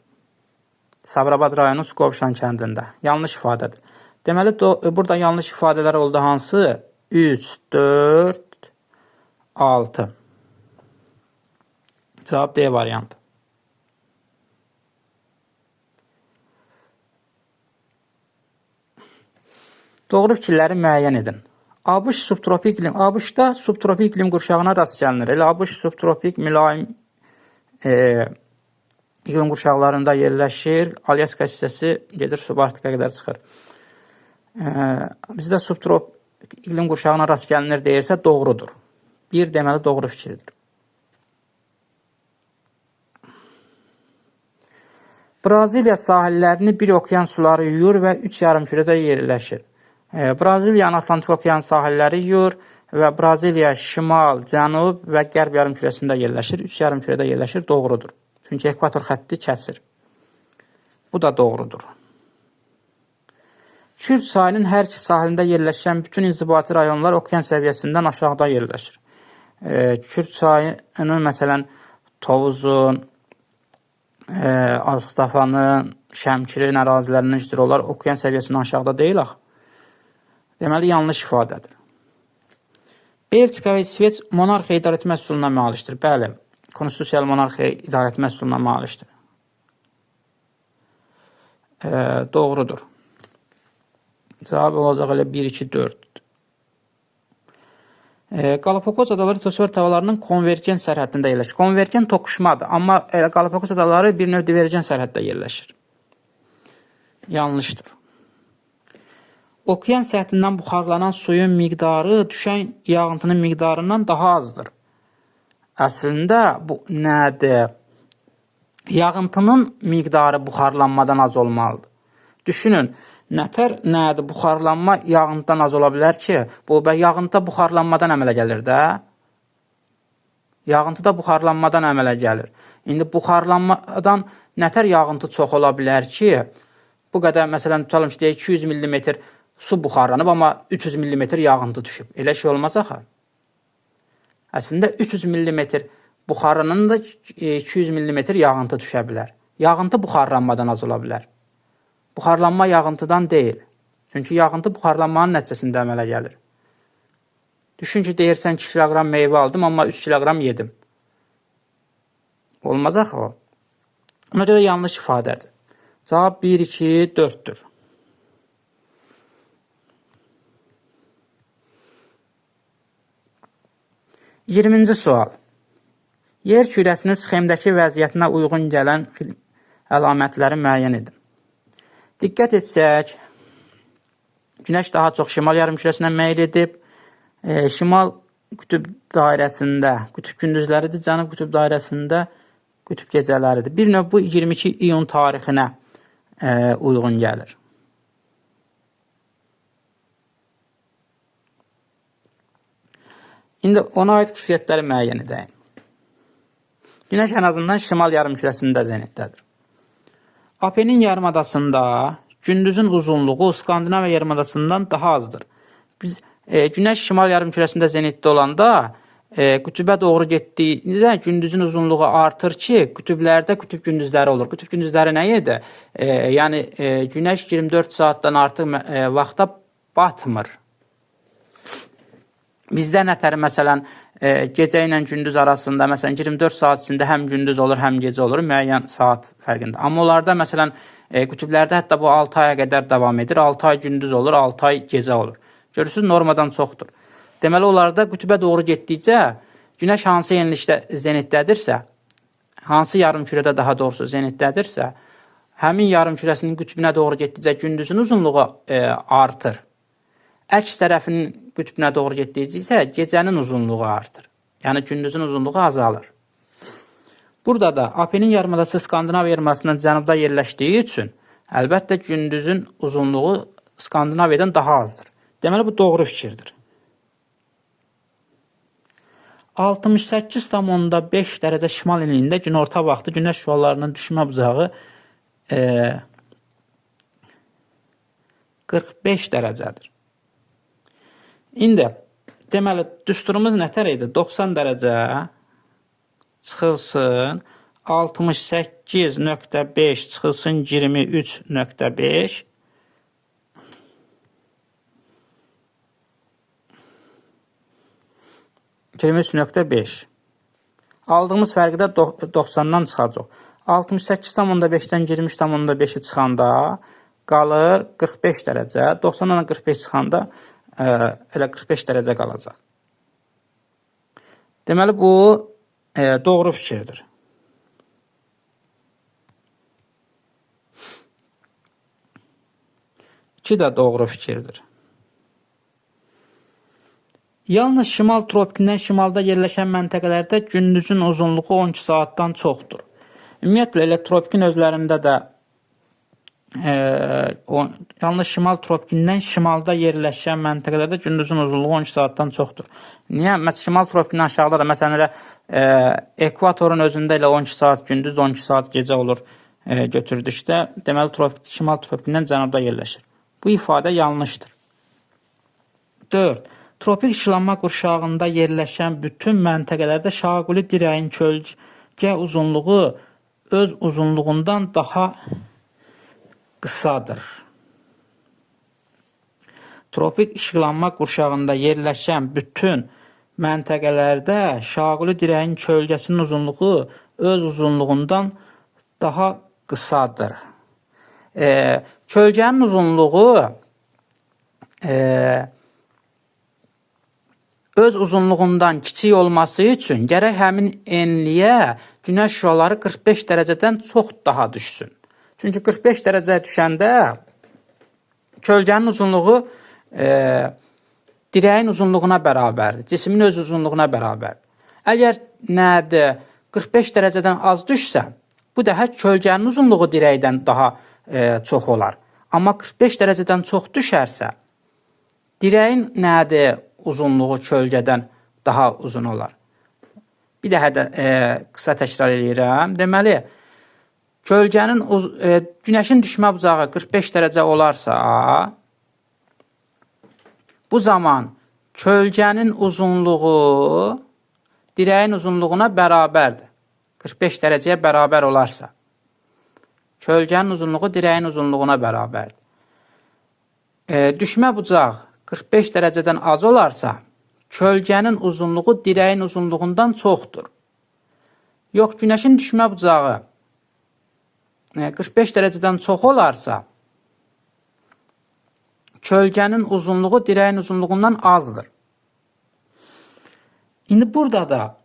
Sabirabad rayonu Suqovuşan kəndində. Yanlış ifadədir. Deməli, burada yanlış ifadələr oldu hansı? 3, 4, 6. Cavab D variantı. Doğru fikirləri müəyyən edin. ABŞ subtropik iklim, ABŞ-da subtropik iklim qurşağına rast gəlinir. Elə ABŞ subtropik mülayim iklim qurşaqlarında yerləşir. Alyaska hissəsi gedir subarktika qədər çıxır. Bizdə subtropik iklim qurşağına rast gəlinir deyirsə doğrudur. Bir deməli doğru fikirdir. Braziliya sahillərini bir okean suları yuyur və 3 yarımkürədə yerləşir. Braziliyanın Atlantik okean sahilləri yuyur və Braziliya şimal, cənub və qərb yarımkürəsində yerləşir. 3 yarımkürədə yerləşir, doğrudur. Çünki ekvator xətti kəsir. Bu da doğrudur. Kür çayının hər iki sahilində yerləşən bütün inzibati rayonlar okean səviyyəsindən aşağıda yerləşir. Kür çayının məsələn Tovuzun, Ağstafanın, Şəmkirin ərazilərinin olar okean səviyyəsindən aşağıda deyil axı. Deməli, yanlış ifadədir. Belçika və İsveç monarxiya idarəetmə üsuluna malikdir. Bəli, konstitusiyalı monarxiya idarə etmə üsuluna malikdir. Doğrudur. Cavab olacaq elə 1, 2, 4. Galapagos adaları litosfer havalarının konvergent sərhəddində yerləşir. Konvergent toqquşmadır, amma Galapagos adaları bir növ divergent sərhəddə yerləşir. Yanlışdır. Okean səthindən buxarlanan suyun miqdarı düşən yağıntının miqdarından daha azdır. Əslində bu nədir? Yağıntının miqdarı buxarlanmadan az olmalıdır. Düşünün, nətər nədir? Buxarlanma yağıntıdan az ola bilər ki, bu yağıntı buxarlanmadan əmələ gəlir də. Yağıntı da buxarlanmadan əmələ gəlir. İndi buxarlanmadan nətər yağıntı çox ola bilər ki, bu qədər, məsələn, tutalım ki, 200 mm su buxarlanıb, amma 300 mm yağıntı düşüb. Elə şey olmaz axı. Əslində 300 mm buxarının da 200 mm yağıntı düşə bilər. Yağıntı buxarlanmadan az ola bilər. Buxarlanma yağıntıdan deyil. Çünki yağıntı buxarlanmanın nəticəsində əmələ gəlir. Düşün ki, deyirsən 2 kiloqram meyvə aldım, amma 3 kiloqram yedim. Olmaz axı o. Ona görə yanlış ifadədir. Cavab 1, 2, 4'dür. Yirminci sual. Yer kürəsinin sxemdəki vəziyyətinə uyğun gələn əlamətləri müəyyən edin. Diqqət etsək, Günəş daha çox şimal yarımkürəsinə meyl edib, şimal qütüb dairəsində, qütüb gündüzləridir, cənub qütüb dairəsində qütüb gecələridir. Bir növ bu 22 iyun tarixinə uyğun gəlir. İndi ona aid xüsusiyyətləri müəyyən edək. Günəş ən azından şimal yarımkürəsində zenitdədir. Apenin yarımadasında gündüzün uzunluğu Skandinaviya yarımadasından daha azdır. Biz Günəş şimal yarımkürəsində zenitdə olanda qütübə doğru getdiyinizdə gündüzün uzunluğu artır ki, qütüblərdə qütüb gündüzləri olur. Qütüb gündüzləri nə idi? Yəni Günəş 24 saatdan artıq vaxta batmır. Bizdə nətər, məsələn, gecə ilə gündüz arasında, məsələn, 24 saat içində həm gündüz olur, həm gecə olur, müəyyən saat fərqində. Amma onlarda, məsələn, qütüblərdə hətta bu 6 aya qədər davam edir. 6 ay gündüz olur, 6 ay gecə olur. Görürsünüz, normadan çoxdur. Deməli, onlarda qütübə doğru getdikcə, Günəş hansı yenilikdə zenitdədirsə, hansı yarımkürədə daha doğrusu zenitdədirsə, həmin yarımkürəsinin qütbünə doğru getdikcə gündüzün uzunluğu artır. Əks tərəfinin qütbünə doğru getdikcə isə gecənin uzunluğu artır. Yəni gündüzün uzunluğu azalır. Burada da Apenin yarımadası Skandinaviya yarımadasından cənubda yerləşdiyi üçün əlbəttə gündüzün uzunluğu Skandinaviyadan daha azdır. Deməli, bu doğru fikirdir. 68,5 dərəcə şimal enliyində günorta vaxtı Günəş şüalarının düşmə bucağı 45 dərəcədir. İndi, deməli, düsturumuz nətər idi? 90 dərəcə çıxılsın, 68,5 çıxılsın 23,5. 23,5. Aldığımız fərqi də 90-dan çıxacaq. 68,5-dən 23,5-i çıxanda qalır 45 dərəcə. 90-dan 45 çıxanda elə 45 dərəcə qalacaq. Deməli, bu doğru fikirdir. İki də doğru fikirdir. Yalnız şimal tropikindən şimalda yerləşən məntəqələrdə gündüzün uzunluğu 12 saatdan çoxdur. Ümumiyyətlə, elə tropikin özlərində də yalnız şimal tropikindən şimalda yerləşən məntəqələrdə gündüzün uzunluğu 12 saatdan çoxdur. Niyə? Məsələn, şimal tropikindən aşağıda da, məsələn, elə ekvatorun özündə elə 12 saat gündüz, 12 saat gecə olur götürdükdə, deməli, şimal tropikindən cənubda yerləşir. Bu ifadə yanlışdır. 4. Tropik işıqlanma qurşağında yerləşən bütün məntəqələrdə şaquli dirəyin kölgə uzunluğu öz uzunluğundan daha qısadır. Tropik işıqlanma qurşağında yerləşən bütün məntəqələrdə şaquli dirəyin kölgəsinin uzunluğu öz uzunluğundan daha qısadır. Kölgənin uzunluğu öz uzunluğundan kiçik olması üçün gərək həmin enliyə günəş şüaları 45 dərəcədən çox daha düşsün. Çünki 45 dərəcə düşəndə kölgənin uzunluğu dirəyin uzunluğuna bərabərdir. Cismin öz uzunluğuna bərabərdir. Əgər nədir 45 dərəcədən az düşsə, bu dəfə kölgənin uzunluğu dirəkdən daha çox olar. Amma 45 dərəcədən çox düşərsə, dirəyin nədir uzunluğu kölgədən daha uzun olar. Bir daha da qısa təkrar edirəm. Deməli, günəşin düşmə bucağı 45 dərəcə olarsa, bu zaman kölgənin uzunluğu dirəyin uzunluğuna bərabərdir. 45 dərəcəyə bərabər olarsa. Kölgənin uzunluğu dirəyin uzunluğuna bərabərdir. Düşmə bucaq 45 dərəcədən az olarsa, kölgənin uzunluğu dirəyin uzunluğundan çoxdur. Yox, günəşin düşmə bucağı 45 dərəcədən çox olarsa, kölgənin uzunluğu dirəyin uzunluğundan azdır. İndi burada da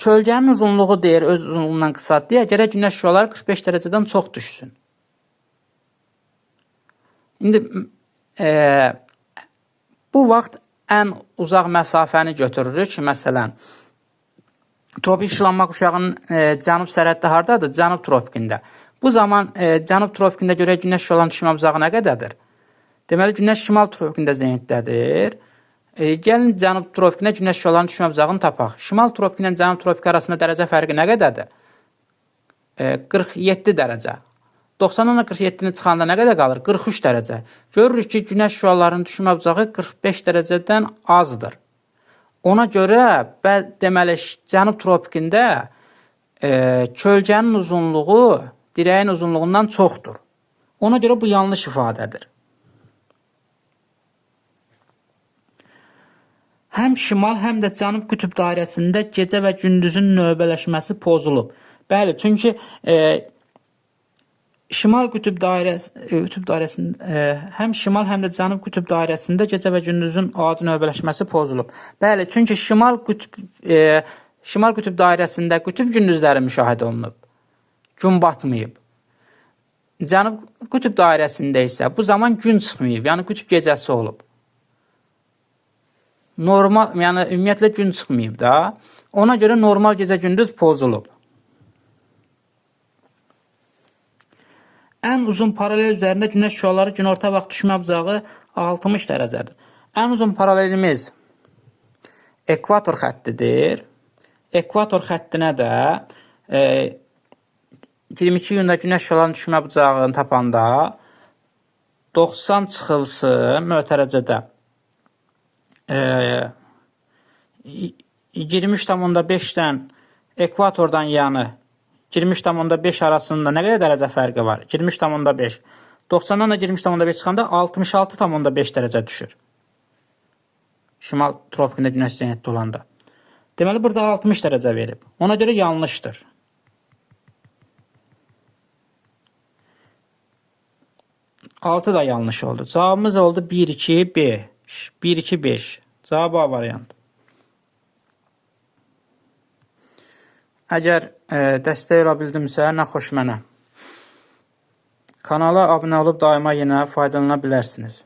kölgənin uzunluğu deyir, öz uzunluğundan qısadır deyə, gərək günəş şüaları 45 dərəcədən çox düşsün. İndi bu vaxt ən uzaq məsafəni götürürük. Məsələn, tropik işıqlanma quşağının cənub sərhəddi hardadır? Cənub tropikində. Bu zaman cənub tropikində görək günəş şüalarının düşmə bucağı nə qədərdir? Deməli, günəş şimal tropikində zenitdədir. Gəlin cənub tropikinə günəş şüalarının düşmə bucağını tapaq. Şimal tropiki ilə cənub tropiki arasında dərəcə fərqi nə qədərdir? 47 dərəcə. 90-dan 47-ni çıxanda nə qədər qalır? 43 dərəcə. Görürük ki, günəş şüalarının düşmə bucağı 45 dərəcədən azdır. Ona görə deməli cənub tropikində kölgənin uzunluğu dirəyin uzunluğundan çoxdur. Ona görə bu yanlış ifadədir. Həm şimal, həm də cənub qütb dairəsində gecə və gündüzün növbələşməsi pozulub. Bəli, çünki şimal qütb dairəsində həm şimal, həm də cənub qütb dairəsində gecə və gündüzün adi növbələşməsi pozulub. Bəli, çünki şimal qütb dairəsində qütb gündüzləri müşahidə olunub. Gün batmayıb. Cənub qütb dairəsində isə bu zaman gün çıxmayıb, yəni qütb gecəsi olub. Normal, yəni ümumiyyətlə gün çıxmayıb da. Ona görə normal gecə-gündüz pozulub. Ən uzun paralel üzərində günəş şüaları günorta vaxt düşmə bucağı 60 dərəcədir. Ən uzun paralelimiz ekvator xəttidir. Ekvator xəttinə də 22 iyunda günəş şüalarının düşmə bucağını tapanda 90 çıxılsın mötərəzədə 23,5-dən ekvatordan yanı 23,5 arasında nə qədər dərəcə fərqi var? 23,5. 90-dan da 23,5 çıxanda 66,5 dərəcə düşür. Şimal tropikində günəş zenitdə olanda. Deməli, burada 60 dərəcə verib. Ona görə yanlışdır. Altı da yanlış oldu. Cavabımız oldu 1, 2, 5. 1, 2, 5. Cavab A variantı. Əgər dəstək ola bildimsə, nə xoş mənə. Kanala abunə olub daima yenə faydalana bilərsiniz.